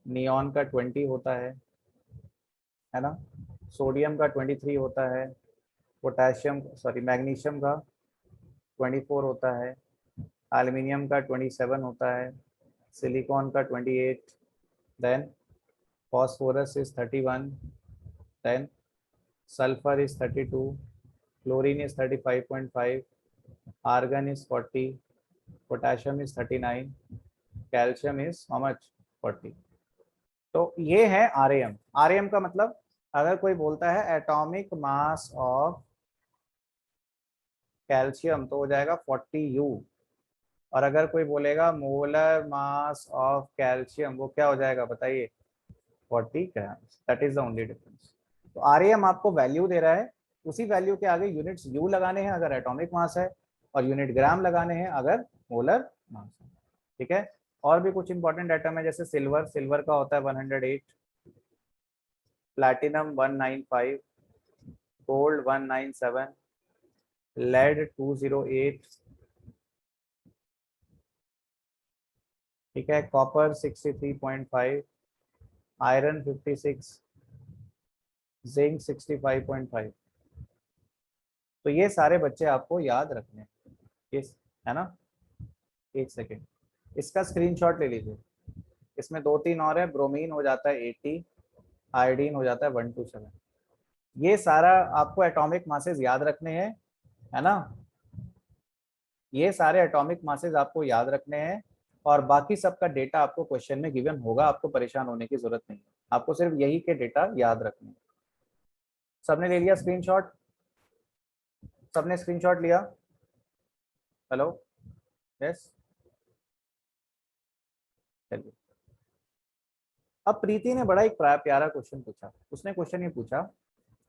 नियॉन का 20 होता है ना। सोडियम का 23 होता है, पोटेशियम मैग्नीशियम का 24 होता है, एल्यूमिनियम का 27 होता है, सिलिकॉन का 28, then phosphorus is 31, then sulfur is 32, chlorine is 35.5, argon is 40, potassium is 39, calcium is how much? 40। तो ये है आरएएम। आरएएम का मतलब, अगर कोई बोलता है एटॉमिक मास ऑफ कैल्शियम तो हो जाएगा 40U। और अगर कोई बोलेगा मोलर मास ऑफ कैल्शियम, वो क्या हो जाएगा बताइए, 40 gram. That is the only difference. तो आरएम आपको वैल्यू दे रहा है, उसी वैल्यू के आगे यूनिट्स यू लगाने हैं अगर एटॉमिक मास है, और यूनिट ग्राम लगाने हैं अगर मोलर मास है। ठीक है। और भी कुछ इंपॉर्टेंट आइटम है, जैसे सिल्वर, सिल्वर का होता है 108, प्लैटिनम 195, गोल्ड 197, लेड 208, ठीक है, कॉपर 63.5, आयरन 56, जिंक 65.5। तो ये सारे बच्चे आपको याद रखने हैं, इस, है ना। एक सेकेंड, इसका स्क्रीनशॉट ले लीजिए। इसमें 2-3 और है, ब्रोमीन हो जाता है 80, आयोडीन हो जाता है 127। ये सारा आपको एटॉमिक मासेस याद रखने हैं, है ना। ये सारे एटॉमिक मासेस आपको याद रखने हैं, और बाकी सबका डेटा आपको क्वेश्चन में गिवन होगा, आपको परेशान होने की जरूरत नहीं है, आपको सिर्फ यही के डेटा याद रखने हैं। सबने ले लिया स्क्रीनशॉट? सबने स्क्रीनशॉट लिया? हेलो, यस, चलिए। अब प्रीति ने बड़ा एक प्यारा क्वेश्चन पूछा। उसने क्वेश्चन ये पूछा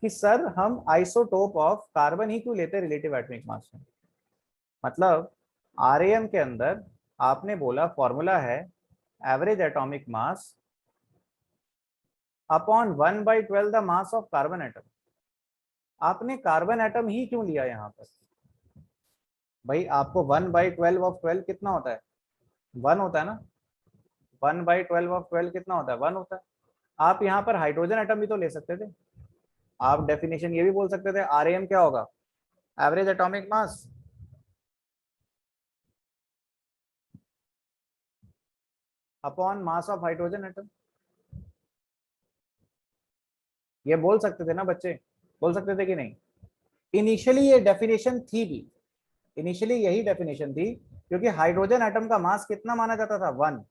कि सर हम आइसोटोप ऑफ कार्बन ही क्यों लेते रिलेटिव एटॉमिक मास में। मतलब आरएएम के अंदर आपने बोला फॉर्मूला है average atomic mass upon 1/12 the mass of carbon atom. आपने कार्बन एटम ही क्यों लिया यहाँ पर? भाई आपको 1/12 ऑफ 12 कितना होता है? 1 होता है ना। 1/12 ऑफ 12 कितना होता है? 1 होता है। आप यहाँ पर हाइड्रोजन एटम भी तो ले सकते थे। आप डेफिनेशन ये भी बोल सकते थे आरएएम क्या होगा, average atomic mass upon mass of hydrogen atom. ये बोल सकते थे ना बच्चे, बोल सकते थे कि नहीं? इनिशियली ये डेफिनेशन थी भी, इनिशियली यही डेफिनेशन थी, क्योंकि हाइड्रोजन एटम का मास कितना माना जाता था? 1।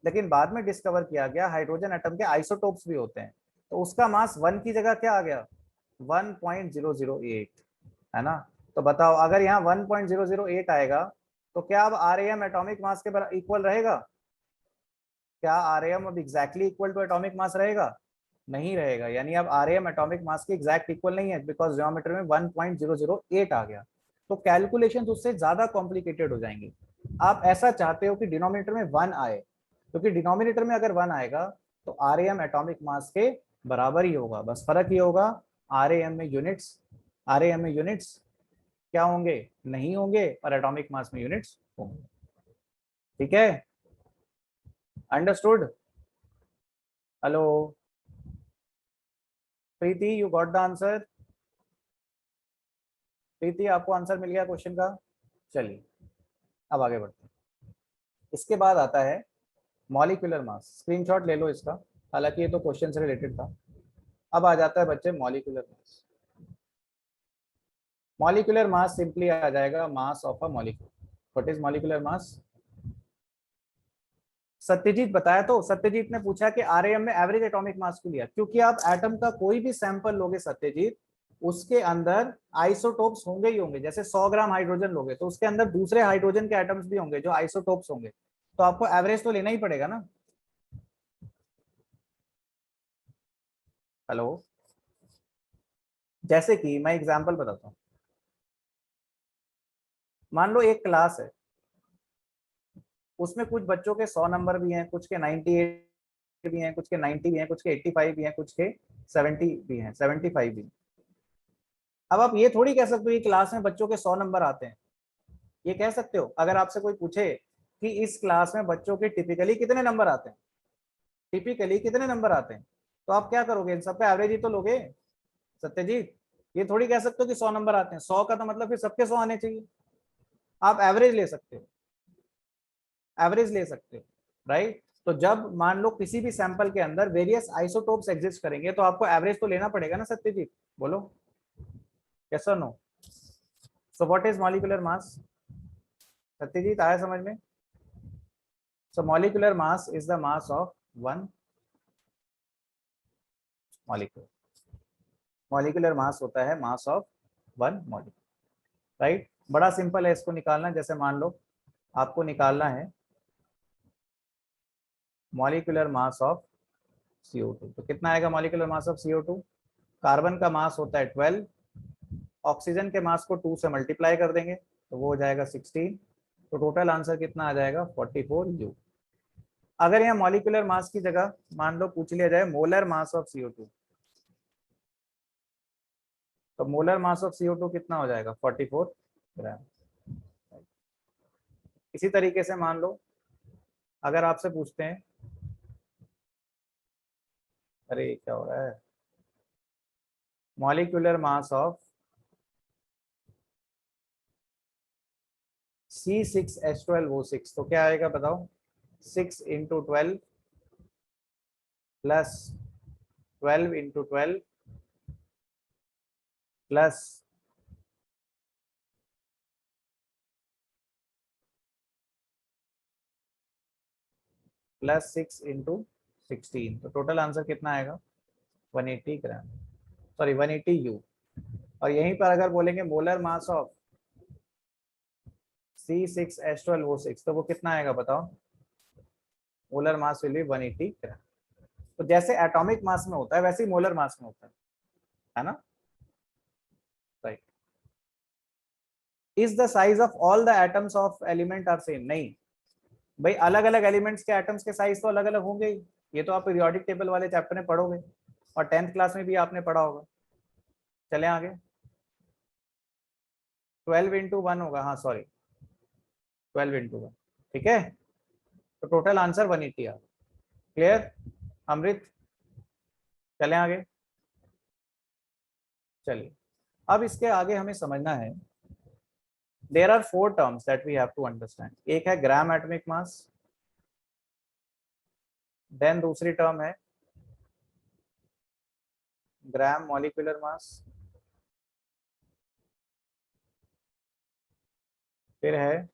लेकिन बाद में डिस्कवर किया गया हाइड्रोजन एटम के आइसोटोप्स भी होते हैं, तो उसका मास 1 की जगह क्या आ गया? 1.008, है ना। तो बताओ अगर यहाँ 1.008 आएगा तो क्या अब आरएएम एटॉमिक मास के इक्वल रहेगा? क्या आरएएम अब exactly equal to atomic mass रहेगा? नहीं रहेगा। यानी अब आरएएम एटॉमिक मास के एग्जैक्ट इक्वल नहीं है, बिकॉज ज्योमेट्री में 1.008 आ गया। तो कैलकुलेशन उससे ज्यादा कॉम्प्लिकेटेड हो जाएंगे। आप ऐसा चाहते हो कि डिनोमिनेटर में 1 आए, क्योंकि डिनोमिनेटर में अगर 1 आएगा तो आरएएम एटॉमिक मास के बराबर ही होगा, बस फर्क ये होगा आरएएम में यूनिट्स क्या होंगे? नहीं होंगे, और एटॉमिक मास में यूनिट्स होंगे। ठीक है, understood? Hello Preeti, you got the answer? Preeti आपको आंसर मिल गया क्वेश्चन का? चलिए अब आगे बढ़ते हैं। इसके बाद आता है मॉलिक्यूलर मास। स्क्रीनशॉट ले लो इसका, हालांकि ये तो क्वेश्चन से रिलेटेड था। अब आ जाता है बच्चे molecular mass. Molecular mass simply आ जाएगा mass of a molecule. What is molecular mass? Satyajit बताया। तो सत्यजीत ने पूछा कि आरएएम में एवरेज एटॉमिक मास क्यों लिया? क्योंकि आप एटम का कोई भी सैंपल लोगे सत्यजीत, उसके अंदर आइसोटोप्स होंगे ही होंगे। जैसे 100 ग्राम हाइड्रोजन लोगे तो उसके अंदर दूसरे हाइड्रोजन के एटम्स भी होंगे जो आइसोटोप्स होंगे, तो आपको एवरेज तो लेना ही पड़ेगा ना। हेलो, जैसे कि मैं एग्जांपल बताता हूँ। मान लो एक क्लास है, उसमें कुछ बच्चों के 100 नंबर भी हैं, कुछ के 98 भी हैं, कुछ के 90 भी हैं, कुछ के 85 भी हैं, कुछ के 70 भी हैं, 75 भी हैं। अब आप ये थोड़ी कह सकते हो कि क्लास में बच्चों के 100 नंबर आते हैं। ये कह सकते हो अगर आपसे कोई पूछे कि इस क्लास में बच्चों के टिपिकली कितने नंबर आते हैं, टिपिकली कितने नंबर आते हैं, तो आप क्या करोगे? इन सबका एवरेज ही तो लोगे सत्यजीत। ये थोड़ी कह सकते हो कि 100 नंबर आते हैं, 100 का तो मतलब फिर सबके 100 आने चाहिए। आप एवरेज ले सकते हो, एवरेज ले सकते हो, राइट। तो जब मान लो किसी भी सैंपल के अंदर वेरियस आइसोटोप्स एग्जिस्ट करेंगे तो आपको एवरेज तो लेना पड़ेगा ना सत्यजीत, बोलो यस और no. So what is molecular mass? Satyajit आया समझ में? So molecular mass is the mass of one molecule. Molecular mass होता है mass of one molecule, right. बड़ा सिंपल है इसको निकालना। जैसे मान लो आपको निकालना है मॉलिक्यूलर मास ऑफ CO2, तो कितना आएगा molecular mass of CO2? Carbon का मास होता है 12, ऑक्सीजन के मास को 2 से मल्टीप्लाई कर देंगे तो वो हो जाएगा 16, तो टोटल आंसर कितना आ जाएगा 44U। अगर यहाँ मॉलिक्यूलर मास की जगह मान लो पूछ लिया जाए मोलर मास ऑफ CO2, तो मोलर मास ऑफ CO2 कितना हो जाएगा 44 ग्राम। इसी तरीके से मान लो अगर आपसे पूछते हैं, अरे क्या हो रहा है, मॉलिक्यूलर मास ऑफ C6H12O6, तो क्या आएगा बताओ? 6 into 12 plus 12 into 12 plus plus 6 into 16, तो टोटल आंसर कितना आएगा 180 ग्राम, सॉरी 180U। और यहीं पर अगर बोलेंगे मोलर मास ऑफ C6H12O6, तो वो कितना आएगा बताओ? मोलर मास विल बी 180 ग्राम। तो जैसे एटॉमिक मास में होता है वैसे ही मोलर मास में होता है ना? Right. Is the size of all the atoms of element are same? नहीं भाई, अलग अलग एलिमेंट्स के एटम्स के साइज तो अलग अलग होंगे ही। ये तो आप पीरियोडिक टेबल वाले चैप्टर में पढ़ोगे और 10th क्लास में भी आपने पढ़ा होगा। चले आगे। 12 इंटू 1 होगा, हाँ सॉरी 12 इंटू 1, ठीक है। तो टोटल आंसर 180 आ। क्लियर अमृत? चले आगे। चलिए अब इसके आगे हमें समझना है, there are 4 terms that we have to understand. एक है ग्राम एटॉमिक मास, देन दूसरी टर्म है ग्राम मॉलिक्यूलर मास, फिर है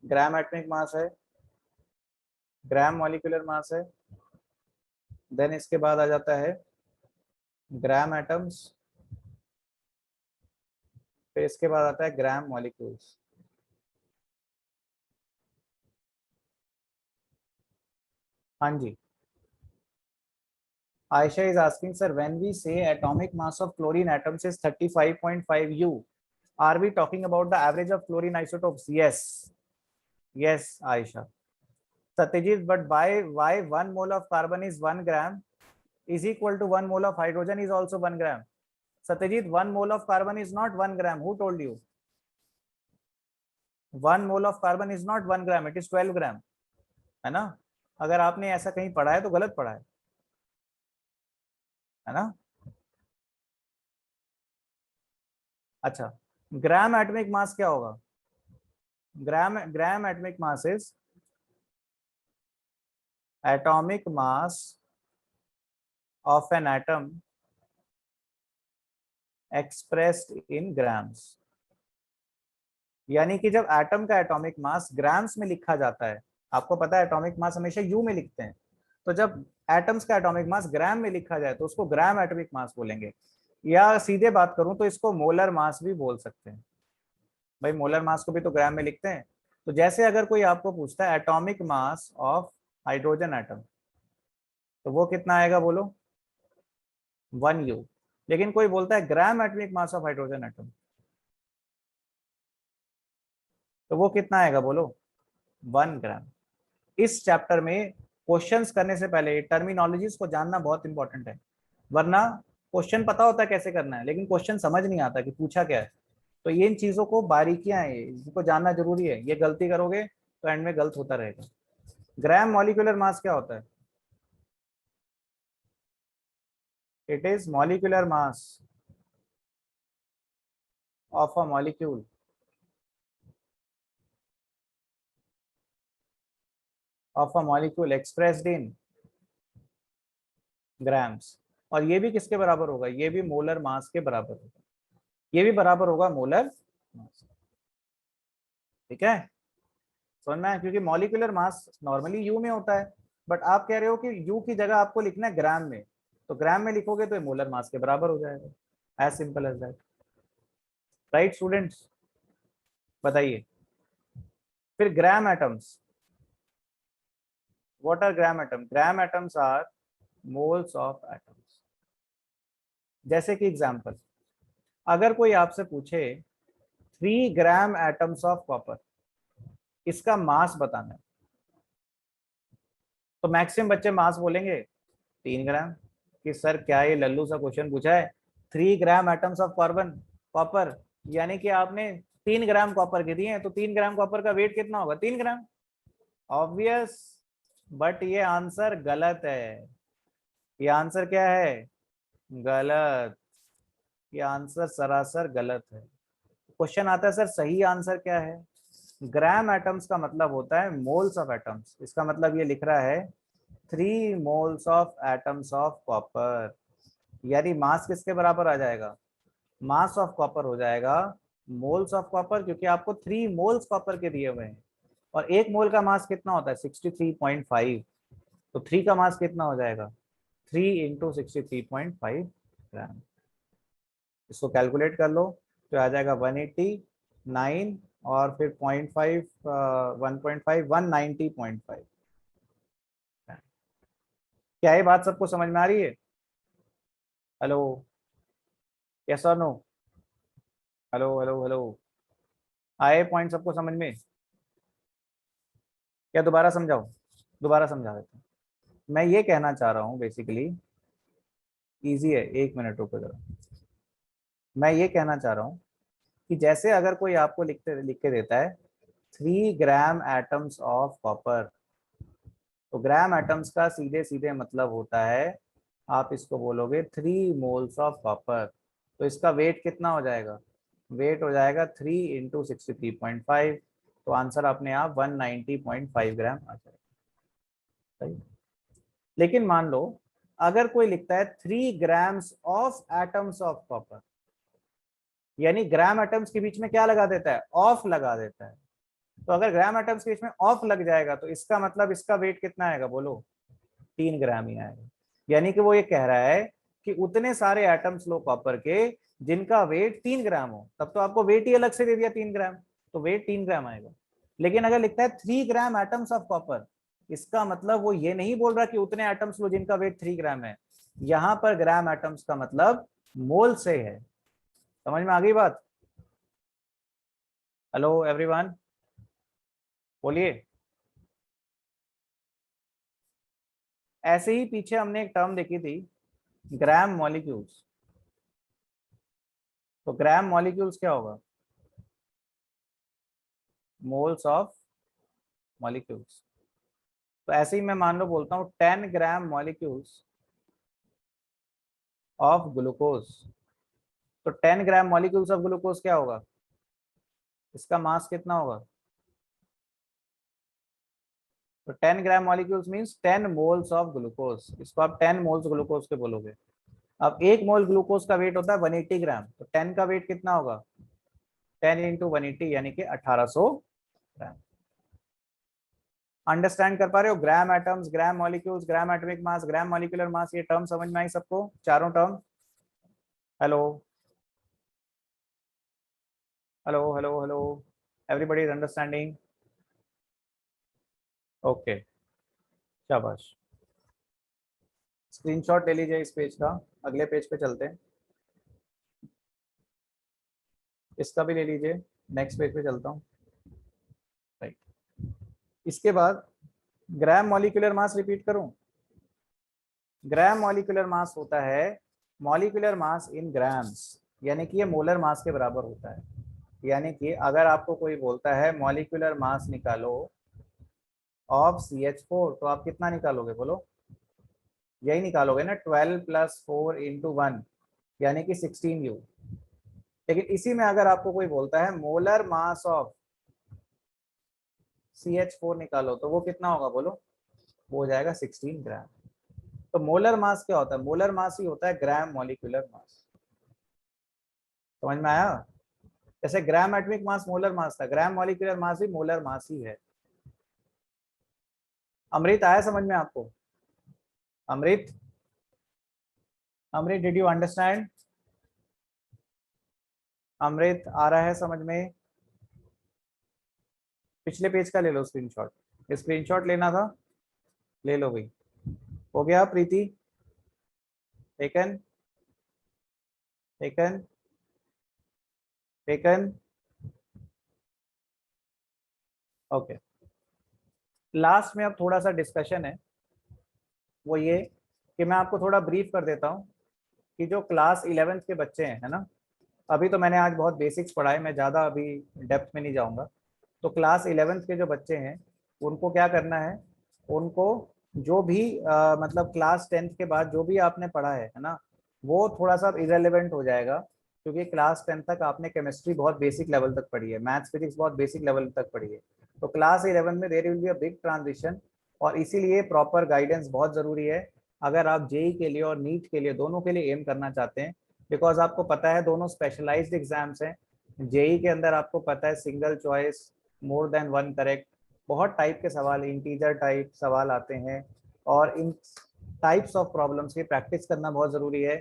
ग्राम एटॉमिक मास है, ग्राम मॉलिक्यूलर मास है, देन इसके बाद आ जाता है ग्राम एटम्स, फिर इसके बाद आता है ग्राम मॉलिक्यूल्स। हाँ जी, Aisha is asking, sir, when we say atomic mass of chlorine atoms is 35.5 U, are we talking about the average of chlorine isotopes? Yes, yes, Aisha. Satyajit, but why 1 mole of carbon is 1 gram is equal to 1 mole of hydrogen is also 1 gram? Satyajit, 1 mole of carbon is not 1 gram. Who told you? 1 mole of carbon is not 1 gram. It is 12 gram. है ना? अगर आपने ऐसा कहीं पढ़ा है तो गलत पढ़ा है ना? अच्छा, ग्राम एटॉमिक मास क्या होगा? ग्राम atomic mass is atomic mass of an atom expressed in grams। यानी कि जब एटम का एटॉमिक मास ग्राम्स में लिखा जाता है, आपको पता है एटॉमिक मास हमेशा यू में लिखते हैं, तो जब एटम्स का एटॉमिक मास ग्राम में लिखा जाए तो उसको ग्राम एटॉमिक मास बोलेंगे। या सीधे बात करूं तो इसको मोलर मास भी बोल सकते हैं। भाई मोलर मास को भी तो ग्राम में लिखते हैं। तो जैसे अगर कोई आपको पूछता है atomic mass of hydrogen atom, तो वो कितना आएगा बोलो? 1U। लेकिन कोई बोलता है gram atomic mass of hydrogen atom, तो वो कितना आएगा बोलो? 1 ग्राम। इस चैप्टर में क्वेश्चंस करने से पहले टर्मिनोलॉजीज को जानना बहुत इंपॉर्टेंट है, वरना क्वेश्चन पता होता है कैसे करना है लेकिन क्वेश्चन समझ नहीं आता कि पूछा क्या है। तो ये इन चीजों को बारीकियां हैं, इनको जानना जरूरी है। ये गलती करोगे तो एंड में गलत होता रहेगा। ग्राम मॉलिक्यूलर मास क्या होता है? It is molecular mass of a molecule expressed in grams. और ये भी किसके बराबर होगा? ये भी मोलर मास के बराबर होगा। ये भी बराबर होगा मोलर मास। ठीक है, समझ में आया? क्योंकि मॉलिक्यूलर मास नॉर्मली यू में होता है, बट आप कह रहे हो कि यू की जगह आपको लिखना है ग्राम में, तो ग्राम में लिखोगे तो ये मोलर मास के बराबर हो जाएगा। As simple as that, right students? बताइए। फिर gram atoms, what are gram atom? Gram atoms are moles of atoms. जैसे कि एग्जांपल, अगर कोई आपसे पूछे 3 ग्राम एटम्स ऑफ कॉपर, इसका मास बताना है, तो मैक्सिमम बच्चे मास बोलेंगे 3 ग्राम। कि सर क्या ये लल्लू सा क्वेश्चन पूछा है, 3 ग्राम एटम्स ऑफ कार्बन कॉपर, यानी कि आपने 3 ग्राम कॉपर के दिए हैं, तो 3 ग्राम कॉपर का वेट कितना होगा? 3 ग्राम। ऑब्वियस। बट ये आंसर गलत है। ये आंसर क्या है? गलत। ये आंसर सरासर गलत है। क्वेश्चन आता है सर सही आंसर क्या है? ग्राम एटम्स का मतलब होता है मोल्स ऑफ एटम्स। इसका मतलब ये लिख रहा है 3 moles of atoms of copper, यानी मास किसके बराबर आ जाएगा? मास ऑफ कॉपर हो जाएगा मोल्स ऑफ कॉपर, क्योंकि आपको 3 मोल्स कॉपर के दिए हुए हैं, और 1 मोल का मास कितना होता है? 63.5। तो 3 का मास कितना हो जाएगा? 3 × 63.5 ग्राम। इसको कैलकुलेट कर लो तो आ जाएगा 189, और फिर 0.5, 1.5, 190.5। क्या ये बात सबको समझ में आ रही है? हेलो, यस और नो? हेलो हेलो हेलो, आए पॉइंट सबको समझ में? क्या दोबारा समझाओ? दोबारा समझा देता हूँ। मैं ये कहना चाह रहा हूँ बेसिकली, इजी है, 1 मिनट रुको जरा। मैं ये कहना चाह रहा हूँ कि जैसे अगर कोई आपको लिख के देता है 3 ग्राम एटम्स ऑफ कॉपर, तो ग्राम एटम्स का सीधे सीधे मतलब होता है, आप इसको बोलोगे 3 मोल्स ऑफ कॉपर। तो इसका वेट कितना हो जाएगा? वेट हो जाएगा 3 × 63.5। तो आंसर अपने आप 190.5 ग्राम आ जाएगा। सही। लेकिन मान लो अगर कोई लिखता है 3 grams of atoms of copper, यानी ग्राम एटम्स के बीच में क्या लगा देता है? ऑफ लगा देता है। तो अगर ग्राम एटम्स के बीच में ऑफ लग जाएगा तो इसका मतलब इसका वेट कितना आएगा? बोलो। 3 ग्राम ही आएगा। यानी कि वो ये कह रहा है कि उतने सारे एटम्स लो कॉपर के जिनका वेट 3 ग्राम हो, तब तो आपको वेट ही अलग से दे दिया 3 ग्राम, तो वेट 3 ग्राम आएगा। लेकिन अगर लिखता है 3 ग्राम एटम्स ऑफ कॉपर, इसका मतलब वो ये नहीं बोल रहा कि उतने एटम्स लो जिनका वेट 3 ग्राम है। यहां पर ग्राम एटम्स का मतलब मोल से है। समझ में आ गई बात? हेलो एवरीवन, बोलिए। ऐसे ही पीछे हमने एक टर्म देखी थी, ग्राम मॉलिक्यूल्स। तो ग्राम मॉलिक्यूल्स क्या होगा? Moles of molecules. तो ऐसे ही मैं मान लो बोलता हूँ 10 ग्राम मॉलिक्यूल्स ऑफ ग्लूकोज। तो 10 ग्राम मॉलिक्यूल्स ऑफ ग्लूकोज क्या होगा? इसका मास कितना होगा? तो 10 gram molecules means 10 moles of glucose. इसको आप 10 मोल्स ग्लूकोज के बोलोगे। अब 1 मोल ग्लूकोज का वेट होता है 180 ग्राम, तो 10 का वेट कितना होगा? 10 × 180 यानी कि 1800 ग्राम। अंडरस्टैंड कर पा रहे हो? Gram atoms, gram molecules, gram atomic mass, gram molecular mass, ये टर्म समझ में आई सबको? चारों term. Hello hello hello hello, everybody is understanding? Okay, शाबाश। स्क्रीनशॉट ले लीजिए इस पेज का, अगले पेज पे चलते हैं। इसका भी ले लीजिए, नेक्स्ट पेज पे चलता हूँ। राइट। इसके बाद ग्राम मॉलिक्यूलर मास रिपीट करूं? ग्राम मॉलिक्यूलर मास होता है मॉलिक्यूलर मास इन ग्राम्स, यानी कि ये मोलर मास के बराबर होता है। यानी कि अगर आपको कोई बोलता है मॉलिक्यूलर मास निकालो ऑफ CH4, तो आप कितना निकालोगे? बोलो। यही निकालोगे ना, 12 + 4 × 1, यानी कि 16U। लेकिन इसी में अगर आपको कोई बोलता है मोलर मास ऑफ CH4 निकालो, तो वो कितना होगा? बोलो। वो हो जाएगा 16 ग्राम। तो मोलर मास क्या होता है? मोलर मास ही होता है ग्राम मॉलिक्यूलर मास। समझ में आया? जैसे ग्राम एटॉमिक मास मोलर मास था, ग्राम मॉलिक्यूलर मास भी मोलर मास ही है। अमृत आया समझ में आपको? अमृत, अमृत डिड यू अंडरस्टैंड? अमृत आ रहा है समझ में? पिछले पेज का ले लो स्क्रीनशॉट, स्क्रीनशॉट लेना था, ले लो भाई। हो गया Preeti? Taken taken taken. Okay, last में अब थोड़ा सा डिस्कशन है, वो ये कि मैं आपको थोड़ा ब्रीफ कर देता हूँ कि जो क्लास 11th के बच्चे हैं, है ना, अभी तो मैंने आज बहुत बेसिक्स पढ़ाए, मैं ज़्यादा अभी डेप्थ में नहीं जाऊँगा। तो क्लास 11th के जो बच्चे हैं उनको क्या करना है, उनको जो भी मतलब क्लास 10th के बाद जो भी आपने पढ़ा है ना, वो थोड़ा सा इरेलीवेंट हो जाएगा, क्योंकि क्लास 10 तक आपने केमिस्ट्री बहुत बेसिक लेवल तक पढ़ी है, मैथ्स फिजिक्स बहुत बेसिक लेवल तक पढ़ी है। तो क्लास 11 में there will be a big transition, और इसीलिए प्रॉपर गाइडेंस बहुत ज़रूरी है अगर आप जेई के लिए और नीट के लिए दोनों के लिए एम करना चाहते हैं। बिकॉज आपको पता है दोनों स्पेशलाइज्ड एग्जाम्स हैं। जेई के अंदर आपको पता है single choice, more than one correct, बहुत टाइप के सवाल, इंटीजर टाइप सवाल आते हैं, और इन टाइप्स ऑफ प्रॉब्लम्स की प्रैक्टिस करना बहुत ज़रूरी है।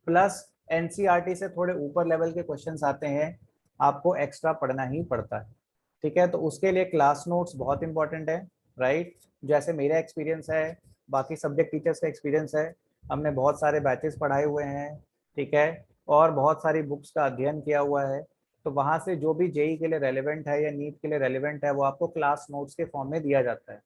प्लस एनसीईआरटी से थोड़े ऊपर लेवल के क्वेश्चंस आते हैं, आपको एक्स्ट्रा पढ़ना ही पड़ता है। ठीक है, तो उसके लिए क्लास नोट्स बहुत इंपॉर्टेंट है, राइट? जैसे मेरा एक्सपीरियंस है, बाकी सब्जेक्ट टीचर्स का एक्सपीरियंस है, हमने बहुत सारे बैचेस पढ़ाए हुए हैं, ठीक है, और बहुत सारी बुक्स का अध्ययन किया हुआ है। तो वहाँ से जो भी जेई के लिए रेलिवेंट है या नीट के लिए रेलिवेंट है वो आपको क्लास नोट्स के फॉर्म में दिया जाता है।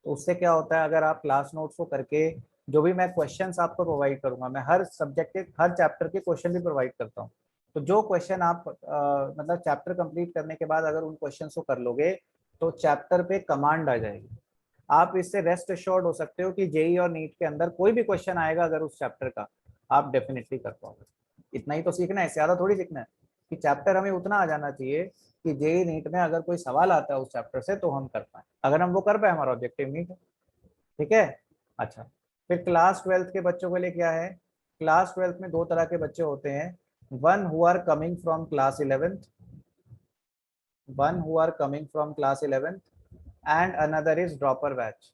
तो उससे क्या होता है, अगर आप क्लास नोट्स को करके, जो भी मैं क्वेश्चंस आपको प्रोवाइड करूंगा, मैं हर सब्जेक्ट के हर चैप्टर के क्वेश्चन भी प्रोवाइड करता हूँ। तो जो क्वेश्चन आप मतलब चैप्टर कंप्लीट करने के बाद अगर उन क्वेश्चंस को कर लोगे तो चैप्टर पे कमांड आ जाएगी। आप इससे रेस्ट एश्योर्ड हो सकते हो कि जेई और नीट के अंदर कोई भी क्वेश्चन आएगा अगर उस चैप्टर का, आप डेफिनेटली कर पाओगे। इतना ही तो सीखना है, इससे ज्यादा थोड़ी सीखना है, कि चैप्टर हमें उतना आ जाना चाहिए कि जेई नीट में अगर कोई सवाल आता है उस चैप्टर से तो हम कर पाए। अगर हम वो कर पाए हमारा ऑब्जेक्टिव मीट है। ठीक है, अच्छा। फिर क्लास 12th के बच्चों के लिए क्या है, क्लास 12th में दो तरह के बच्चे होते हैं, one who are coming from class 11th, one who are coming from class 11th and another is dropper batch.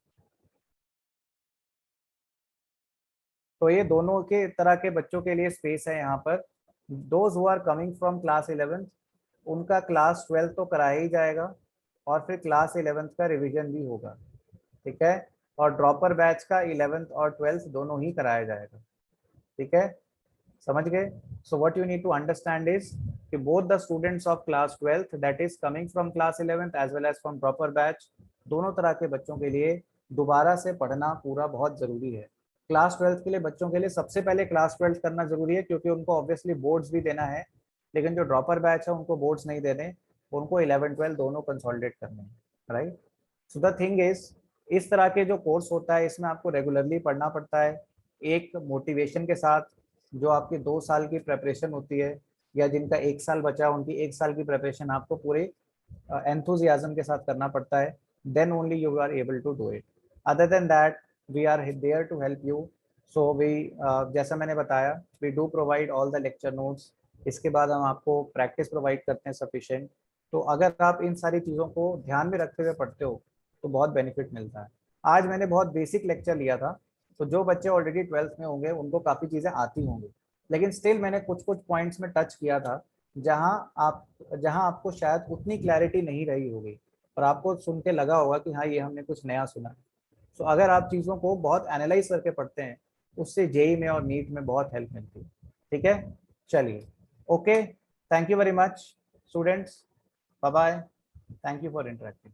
तो ये दोनों के तरह के बच्चों के लिए स्पेस है यहाँ पर। Those who are coming from class 11th, उनका क्लास 12 तो कराया ही जाएगा, और फिर क्लास 11th का रिवीजन भी होगा। ठीक है, और ड्रॉपर बैच का 11th और 12th दोनों ही कराया जाएगा। ठीक है, समझ गए? So what you need to understand is कि both the students of class 12th that is coming from class 11th as well as from dropper batch, दोनों तरह के बच्चों के लिए दोबारा से पढ़ना पूरा बहुत जरूरी है। क्लास 12th के लिए बच्चों के लिए सबसे पहले क्लास 12th करना जरूरी है, क्योंकि उनको ऑब्वियसली बोर्ड्स भी देना है। लेकिन जो ड्रॉपर बैच है उनको बोर्ड्स नहीं देने, उनको 11 12 दोनों कंसोलिडेट करने हैं, right? So the thing is, इस तरह के जो कोर्स होता है इसमें आपको रेगुलरली पढ़ना पड़ता है, एक मोटिवेशन के साथ। जो आपकी 2 साल की प्रेपरेशन होती है, या जिनका 1 साल बचा उनकी 1 साल की प्रेपरेशन आपको पूरे एंथुजियाज्म के साथ करना पड़ता है, then only you are able to do it. Other than that we are there to help you. So we, जैसा मैंने बताया, we do provide all the lecture notes. इसके बाद हम आपको प्रैक्टिस प्रोवाइड करते हैं सफिशिएंट। तो अगर आप इन सारी चीज़ों को ध्यान में रखते हुए पढ़ते हो तो बहुत बेनिफिट मिलता है। आज मैंने बहुत बेसिक लेक्चर लिया था, तो जो बच्चे ऑलरेडी 12th में होंगे उनको काफ़ी चीज़ें आती होंगी, लेकिन स्टिल मैंने कुछ कुछ पॉइंट्स में टच किया था जहां आप जहां आपको शायद उतनी क्लैरिटी नहीं रही होगी, और आपको सुन के लगा होगा कि हाँ ये हमने कुछ नया सुना। सो अगर आप चीज़ों को बहुत एनालाइज करके पढ़ते हैं, उससे जेई में और नीट में बहुत हेल्प मिलती है। ठीक है, चलिए, okay, thank you very much students, bye bye, thank you for interacting.